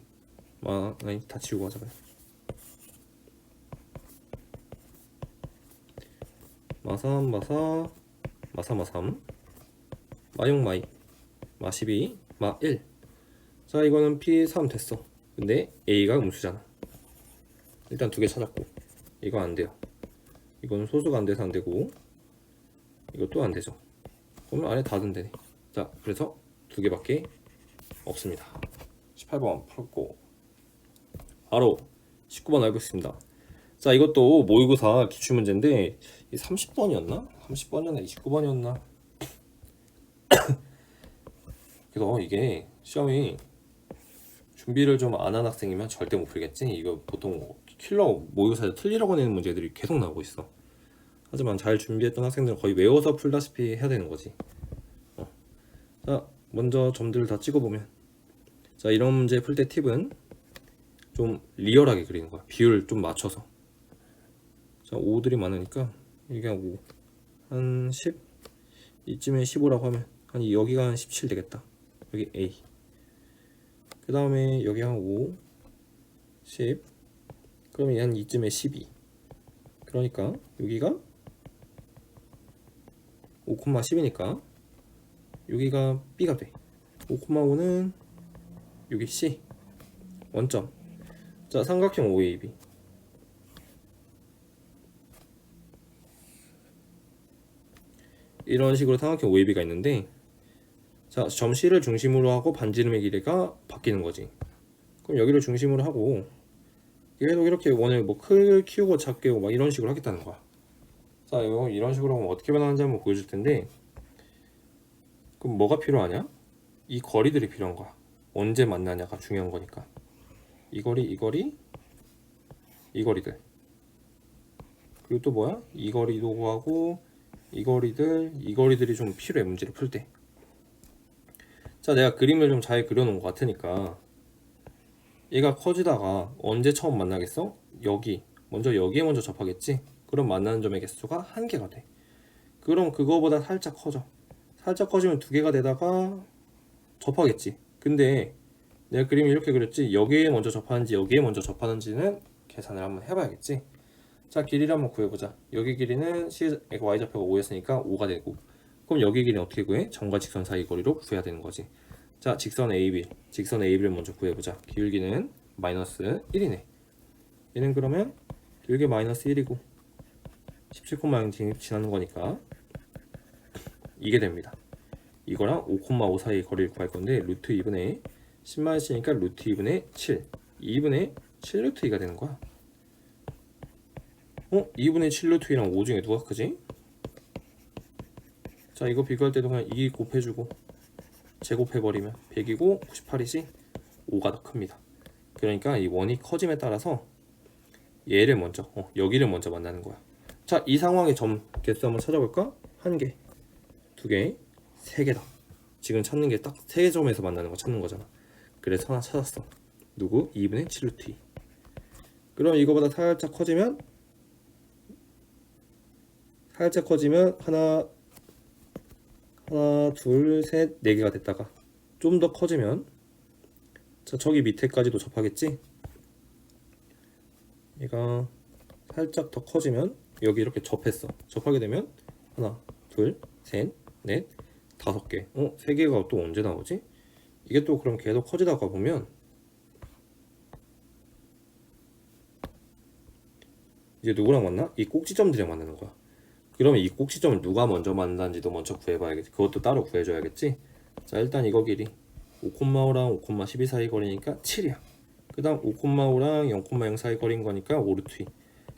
S1: 아니 다 지우고 하자. 그냥 마3 마4 마4 마3 마6 마2 마12 마1. 자, 이거는 P3 됐어. 근데 A가 음수잖아. 일단 두 개 찾았고 이거 안 돼요. 이거는 소수가 안 돼서 안 되고 이것도 안 되죠. 그러면 안에 다 든대네. 자, 그래서 두 개밖에 없습니다. 18번 풀었고 바로 19번 알고 있습니다. 자, 이것도 모의고사 기출문제인데 30번이었나? 30번이었나? 29번이었나? 그래서 이게 시험이 준비를 좀 안 한 학생이면 절대 못 풀겠지. 이거 보통 킬러 모의고사에서 틀리라고 내는 문제들이 계속 나오고 있어. 하지만 잘 준비했던 학생들은 거의 외워서 풀다시피 해야 되는 거지. 자, 먼저 점들을 다 찍어보면, 자, 이런 문제 풀 때 팁은 좀 리얼하게 그리는 거야. 비율 좀 맞춰서. 자, 5들이 많으니까 이게 한 5, 한 10, 이쯤에 15라고 하면 한 여기가 한 17 되겠다. 여기 A. 그 다음에 여기 한 5, 10. 그러면 한 이쯤에 12. 그러니까 여기가 5,10이니까 여기가 B가 돼. 5,5는 여기 C. 원점. 자, 삼각형 OAB. 이런 식으로 삼각형 OAB가 있는데, 자, 점 C를 중심으로 하고 반지름의 길이가 바뀌는 거지. 그럼 여기를 중심으로 하고 계속 이렇게 원을 뭐 크게 키우고 작게 하고 막 이런 식으로 하겠다는 거야. 자, 이거 이런 식으로 하면 어떻게 변하는지 한번 보여줄 텐데, 그럼 뭐가 필요하냐? 이 거리들이 필요한 거야. 언제 만나냐가 중요한 거니까. 이 거리, 이 거리, 이 거리들. 그리고 또 뭐야? 이 거리도 구하고 이 거리들, 이 거리들이 좀 필요해, 문제를 풀 때. 자, 내가 그림을 좀 잘 그려놓은 것 같으니까 얘가 커지다가 언제 처음 만나겠어? 여기, 여기에 먼저 접하겠지? 그럼 만나는 점의 개수가 1개가 돼. 그럼 그거보다 살짝 커져. 살짝 커지면 2개가 되다가 접하겠지. 근데 내가 그림을 이렇게 그렸지, 여기에 먼저 접하는지 여기에 먼저 접하는지는 계산을 한번 해봐야겠지. 자, 길이를 한번 구해보자. 여기 길이는 y좌표가 5였으니까 5가 되고, 그럼 여기 길이는 어떻게 구해? 점과 직선 사이 거리로 구해야 되는 거지. 자, 직선 AB를 먼저 구해보자. 기울기는 마이너스 1이네. 얘는 그러면 기울기 마이너스 1이고 17,0 지나는 거니까 이게 됩니다. 이거랑 5,5 사이의 거리를 구할 건데 루트 2분의 10-1이니까 루트 2분의 7, 2분의 7 루트 2가 되는 거야. 2분의 7 루트 2랑 5 중에 누가 크지? 자, 이거 비교할 때도 그냥 2 곱해주고 제곱해버리면 100이고 98이지 5가 더 큽니다. 그러니까 이 원이 커짐에 따라서 얘를 먼저 여기를 먼저 만나는 거야. 자, 이 상황의 점 개수 한번 찾아볼까? 1개, 2개, 3개다. 지금 찾는 게 딱 3개 점에서 만나는 거 찾는 거잖아. 그래서 하나 찾았어. 누구? 2분의 7루트 2. 그럼 이거보다 살짝 커지면 하나 둘 셋 네 개가 됐다가 좀 더 커지면 자 저기 밑에까지도 접하겠지? 얘가 살짝 더 커지면 여기 이렇게 접했어. 접하게 되면 하나 둘 셋 넷 다섯 개. 세 개가 또 언제 나오지? 이게 또 그럼 계속 커지다가 보면 이제 누구랑 만나? 이 꼭지점들이랑 만나는 거야. 그러면 이 꼭지점을 누가 먼저 만나는지도 먼저 구해봐야겠지. 그것도 따로 구해줘야겠지. 자 일단 이거 길이 5,5랑 5,12 사이 거리니까 7이야. 그 다음 5,5랑 0,0 사이 거리인 거니까 5루트 2.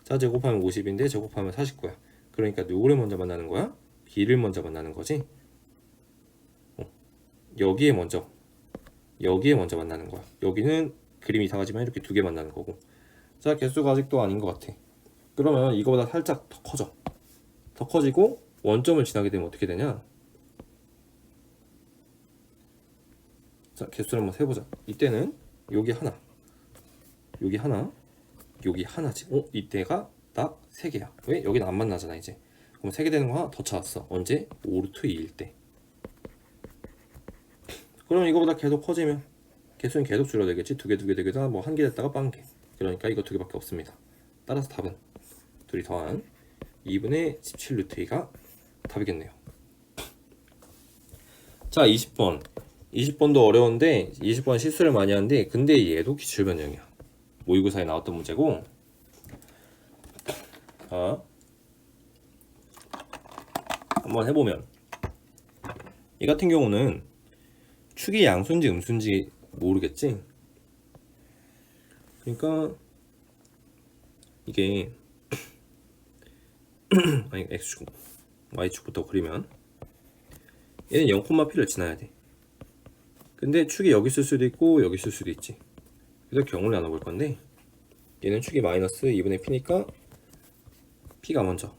S1: 자 제곱하면 50인데 제곱하면 49야. 그러니까 누구를 먼저 만나는 거야? b를 먼저 만나는 거지. 여기에 먼저 만나는 거야. 여기는 그림이 이상하지만 이렇게 두 개 만나는 거고. 자 개수가 아직도 아닌 것 같아. 그러면 이거보다 살짝 더 커져. 더 커지고 원점을 지나게 되면 어떻게 되냐? 자 개수를 한번 세보자. 이때는 여기 하나 여기 하나지. 이때가 딱 3개야. 왜? 여기는 안 만나잖아 이제. 그럼 3개 되는 거 하나 더 찾았어. 언제? 5루트 2일 때. 그럼 이거보다 계속 커지면 개수는 계속 줄어들겠지. 2개 되겠다. 뭐 1개 됐다가 빵개. 그러니까 이거 2개밖에 없습니다. 따라서 답은 둘이 더한 2분의 17루트 2가 답이겠네요. 자 20번도 어려운데 20번 실수를 많이 하는데 근데 얘도 기출변형이야. 모의고사에 나왔던 문제고. 자 한번 해보면 이 같은 경우는 축이 양수인지 음수인지 모르겠지. 그러니까 이게 아니 x축 y축부터 그리면 얘는 0,p를 지나야 돼. 근데 축이 여기 있을 수도 있고 여기 있을 수도 있지. 그래서 경우를 나눠볼 건데 얘는 축이 마이너스 2분의 p니까 p가 먼저.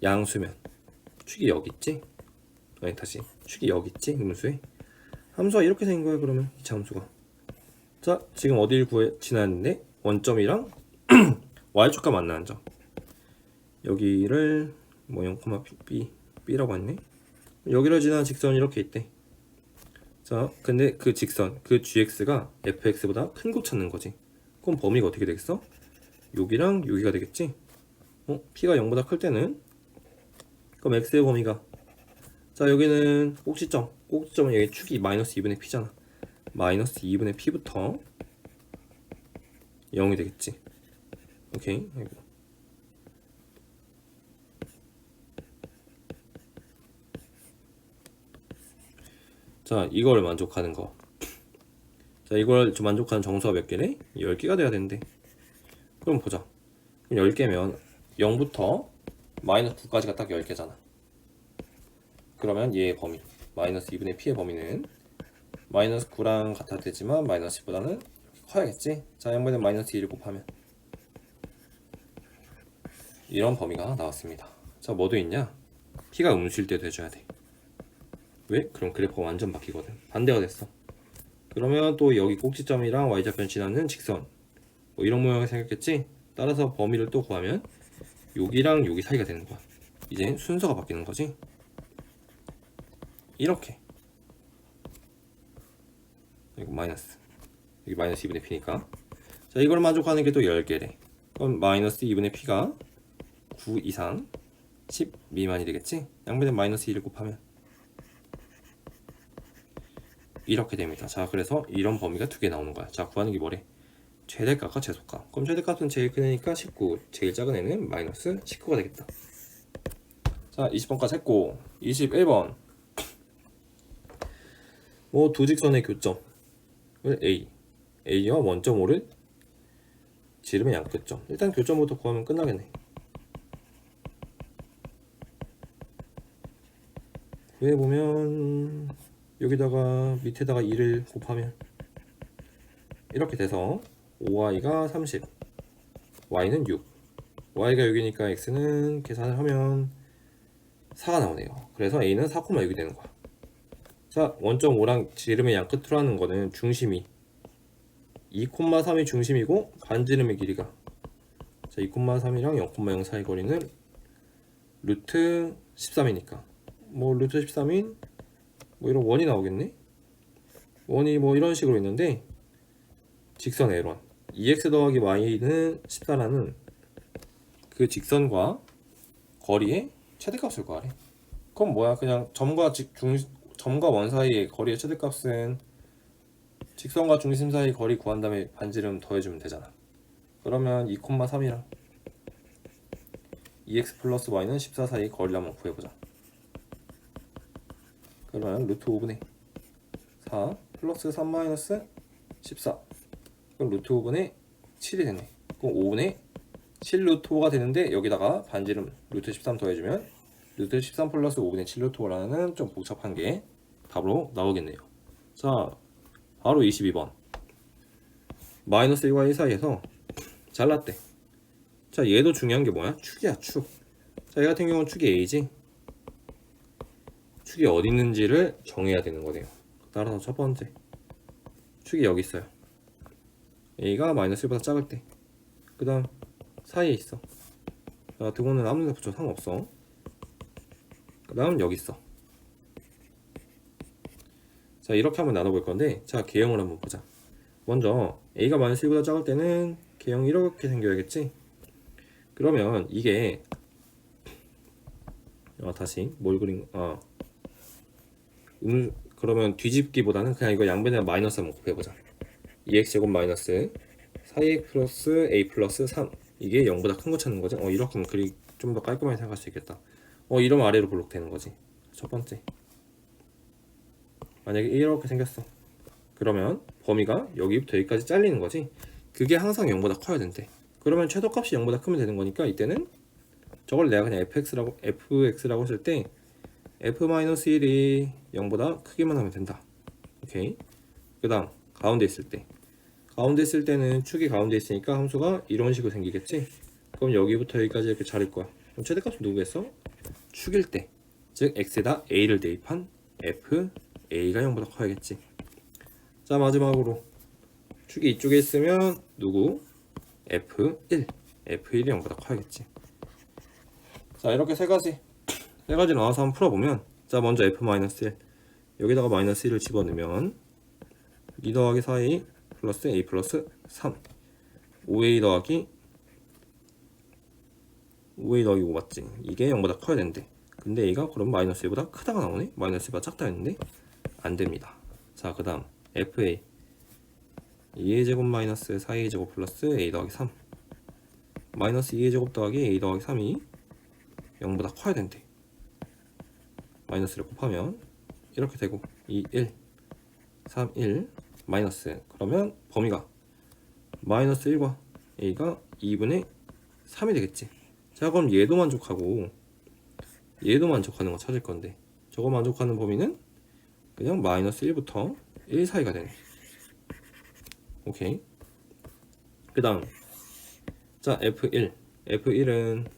S1: 양수면 축이 여기 있지? 아니 다시 축이 여기 있지? 음수에 함수가 이렇게 생긴 거야. 그러면 이차 함수가 자 지금 어디를 지나는데 원점이랑 y축과 만나는 점 여기를 뭐 0,b라고 했네. 여기를 지나는 직선이 이렇게 있대. 자 근데 그 직선 그 gx가 fx보다 큰 거 찾는 거지. 그럼 범위가 어떻게 되겠어? 여기랑 여기가 되겠지. p가 0보다 클 때는 그럼 x의 범위가 자 여기는 꼭지점은 여기 축이 마이너스 2분의 p잖아. 마이너스 2분의 p부터 0이 되겠지. 오케이. 아이고. 자 이걸 만족하는 거. 자 이걸 만족하는 정수가 몇 개래? 10개가 돼야 되는데. 그럼 보자. 그럼 10개면 0부터 마이너스 9까지가 딱 10개잖아. 그러면 얘의 범위 마이너스 2분의 p의 범위는 마이너스 9랑 같아도 되지만 마이너스 10보다는 커야겠지. 자 양변에 마이너스 2를 곱하면 이런 범위가 나왔습니다. 자 뭐도 있냐? p가 음수일 때도 해줘야 돼. 왜? 그럼 그래프가 완전 바뀌거든. 반대가 됐어. 그러면 또 여기 꼭지점이랑 y좌편 지나는 직선 뭐 이런 모양을 생겼겠지? 따라서 범위를 또 구하면 여기랑 여기 사이가 되는 거야. 이제 순서가 바뀌는 거지. 이렇게 이거 마이너스 여기 마이너스 2분의 p니까 자 이걸 만족하는 게 또 10개래. 그럼 마이너스 2분의 p가 9 이상 10 미만이 되겠지? 양변에 마이너스 2를 곱하면 이렇게 됩니다. 자 그래서 이런 범위가 2개 나오는 거야. 자 구하는 게 뭐래? 최대값과 최소값. 그럼 최대값은 제일 큰 애니까 19, 제일 작은 애는 마이너스 19가 되겠다. 자 20번까지 했고 21번 뭐 두 직선의 교점을 A와 원점 O를 지르면 양끝점. 일단 교점부터 구하면 끝나겠네. 구해보면 여기다가 밑에다가 2를 곱하면 이렇게 돼서 5y가 30 y는 6 y가 6이니까 x는 계산을 하면 4가 나오네요. 그래서 a는 4,6이 되는 거야. 자 원점 5랑 지름의 양 끝으로 하는 거는 중심이 2,3이 중심이고 반지름의 길이가, 자 2,3이랑 0,0 사이 거리는 루트 13이니까 뭐 루트 13인 뭐 이런 원이 나오겠네. 원이 뭐 이런 식으로 있는데, 직선 L1 2x 더하기 y는 14라는 그 직선과 거리의 최대값을 구하래. 그럼 뭐야, 그냥 점과 원 사이의 거리의 최대값은 직선과 중심 사이 거리 구한 다음에 반지름 더해주면 되잖아. 그러면 2,3이랑 2x 플러스 y는 14 사이 거리를 한번 구해보자. 그러면 루트 5분의 4 플러스 3 마이너스 14, 그럼 루트 5분의 7이 되네. 그럼 5분의 7 루트 5가 되는데, 여기다가 반지름 루트 13 더해주면 루트 13 플러스 5분의 7 루트 5라는 좀 복잡한 게 답으로 나오겠네요. 자, 바로 22번. 마이너스 1과 1 사이에서 잘랐대. 자, 얘도 중요한 게 뭐야? 축이야, 축. 자, 얘 같은 경우는 축이 A지. 축이 어디 있는지를 정해야 되는 거네요. 따라서 첫 번째, 축이 여기 있어요. A가 마이너스 1보다 작을 때. 그 다음 사이에 있어. 자, 두고는 아무 데나 붙여 상관없어. 그 다음 여기 있어. 자, 이렇게 한번 나눠볼 건데, 자, 개형을 한번 보자. 먼저 A가 마이너스 1보다 작을 때는 개형이 이렇게 생겨야겠지. 그러면 이게 다시 뭘 그린 그러면 뒤집기보다는 그냥 이거 양변에 마이너스 한번 곱해보자. 2x제곱 마이너스 4x 플러스 a 플러스 3, 이게 0보다 큰 거 찾는 거지. 이렇게 하면 그리 좀 더 깔끔하게 생각할 수 있겠다. 이러면 아래로 볼록 되는 거지. 첫 번째, 만약에 이렇게 생겼어. 그러면 범위가 여기부터 여기까지 잘리는 거지. 그게 항상 0보다 커야 된대. 그러면 최소값이 0보다 크면 되는 거니까, 이때는 저걸 내가 그냥 fx라고 했을 때 f-1이 0보다 크기만 하면 된다. 오케이. 그 다음 가운데 있을 때는 축이 가운데 있으니까 함수가 이런 식으로 생기겠지. 그럼 여기부터 여기까지 이렇게 자를 거야. 그럼 최대값은 누구겠어? 축일 때, 즉 x에다 a를 대입한 f a가 0보다 커야겠지. 자, 마지막으로 축이 이쪽에 있으면 누구? f1 f1이 0보다 커야겠지. 자, 이렇게 세 가지 나와서 한번 풀어보면, 자, 먼저 f-1 여기다가 마이너스 1을 집어넣으면 2 더하기 4a 플러스 a 플러스 3, 5a 더하기 5 맞지? 이게 0보다 커야 되는데, 근데 a가 그럼 마이너스 1보다 크다가 나오네? 마이너스 1보다 작다 했는데 안됩니다. 자, 그 다음 fa 2a 제곱 마이너스 4a 제곱 플러스 a 더하기 3, 마이너스 2a 제곱 더하기 a 더하기 3이 0보다 커야 된대. 마이너스를 곱하면 이렇게 되고 2, 1, 3, 1 마이너스, 그러면 범위가 마이너스 1과 a가 2분의 3이 되겠지. 자, 그럼 얘도 만족하고 얘도 만족하는 거 찾을 건데, 저거 만족하는 범위는 그냥 마이너스 1부터 1 사이가 되네. 오케이. 그 다음, 자, F1은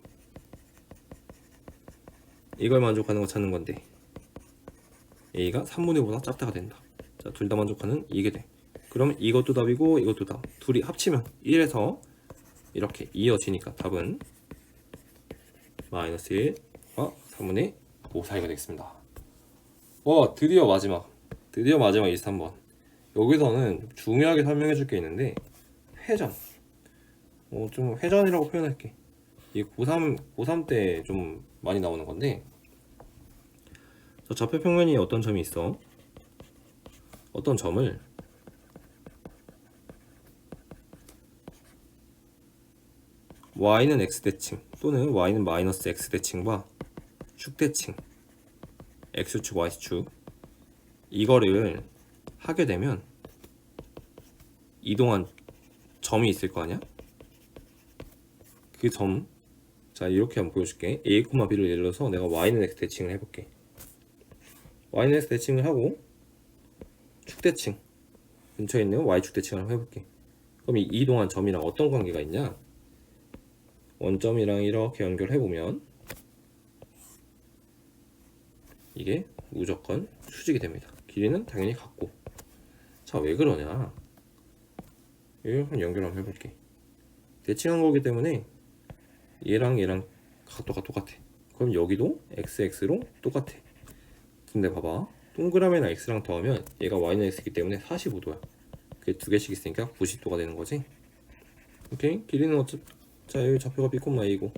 S1: 이걸 만족하는 거 찾는 건데, A가 3분의 5보다 작다가 된다. 자, 둘 다 만족하는 이게 돼. 그러면 이것도 답이고 이것도 답. 둘이 합치면 1에서 이렇게 이어지니까 답은 마이너스 1과 3분의 5 사이가 되겠습니다. 드디어 마지막 23번. 여기서는 중요하게 설명해 줄 게 있는데, 회전. 좀 회전이라고 표현할게. 이 고3 때 좀 많이 나오는 건데, 저 좌표평면이 어떤 점이 있어? 어떤 점을 y는 x대칭 또는 y는 마이너스 x대칭과 축대칭, x축, y축, 이거를 하게 되면 이동한 점이 있을 거 아니야? 그 점, 자, 이렇게 한번 보여줄게. a, b를 예를 들어서 내가 y는 x 대칭을 해볼게. y는 x 대칭을 하고 축대칭, 근처에 있는 y축 대칭을 한번 해볼게. 그럼 이 이동한 점이랑 어떤 관계가 있냐? 원점이랑 이렇게 연결해보면 이게 무조건 수직이 됩니다. 길이는 당연히 같고. 자, 왜 그러냐? 이걸 한번 연결 한번 해볼게. 대칭한 거기 때문에 얘랑 각도가 똑같아. 그럼 여기도 xx로 똑같아. 근데 봐봐, 동그라미나 x랑 더하면 얘가 y는 x이기 때문에 45도야. 그게 두 개씩 있으니까 90도가 되는 거지. 오케이? 길이는 자, 여기 좌표가 b, a이고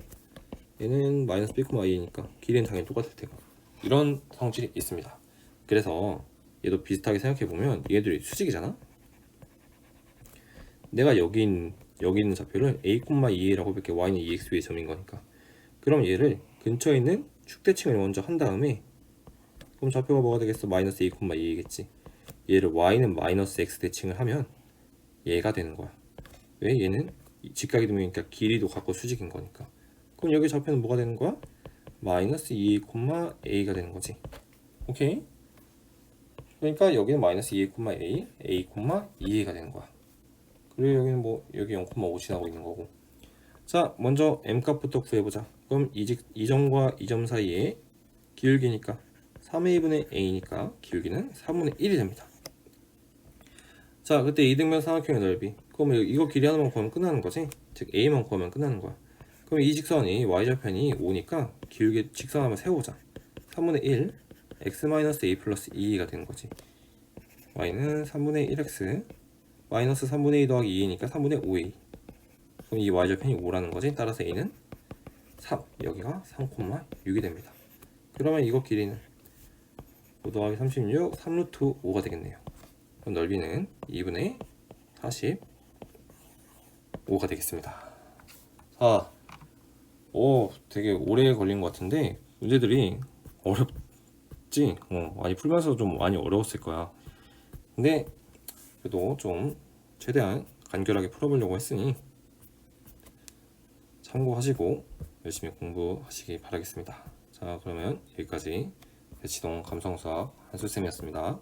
S1: 얘는 마이너스 b, a니까 길이는 당연히 똑같을 테고. 이런 성질이 있습니다. 그래서 얘도 비슷하게 생각해보면 얘들이 수직이잖아. 내가 여기 있는 좌표를 a, 2a라고 해볼게. y는 2x 위의 점인 거니까. 그럼 얘를 근처에 있는 축대칭을 먼저 한 다음에, 그럼 좌표가 뭐가 되겠어? 마이너스 a, 2a겠지. 얘를 y는 마이너스 x 대칭을 하면 얘가 되는 거야. 왜? 얘는 직각이동이니까 길이도 같고 수직인 거니까. 그럼 여기 좌표는 뭐가 되는 거야? 마이너스 2a, a가 되는 거지. 오케이? 그러니까 여기는 마이너스 2a, a, 2a가 되는 거야. 그리고 여기는 뭐 여기 0,5 지나고 있는 거고. 자, 먼저 m 값부터 구해보자. 그럼 이 점과 이 점 사이에 기울기니까 3a분의 a니까 기울기는 3분의 1이 됩니다. 자, 그때 이등변 삼각형의 넓이. 그럼 이거 길이 하나만 구하면 끝나는 거지? 즉 a만 구하면 끝나는 거야. 그럼 이 직선이 y좌편이 5니까 기울기 직선 한번 세우자. 3분의 1 x-a 플러스 2가 되는 거지. y는 3분의 1x 마이너스 3분의 2 더하기 2니까 3분의 5a. 그럼 이 y좌편이 5라는 거지. 따라서 a는 3, 여기가 3,6이 됩니다. 그러면 이거 길이는 5 더하기 36, 3루트 5가 되겠네요. 그럼 넓이는 2분의 45가 되겠습니다. 자, 되게 오래 걸린 것 같은데 문제들이 어렵지? 많이 풀면서 좀 많이 어려웠을 거야. 근데 그래도 좀 최대한 간결하게 풀어보려고 했으니 참고하시고 열심히 공부하시기 바라겠습니다. 자, 그러면 여기까지 대치동 감성수학 한솔쌤이었습니다.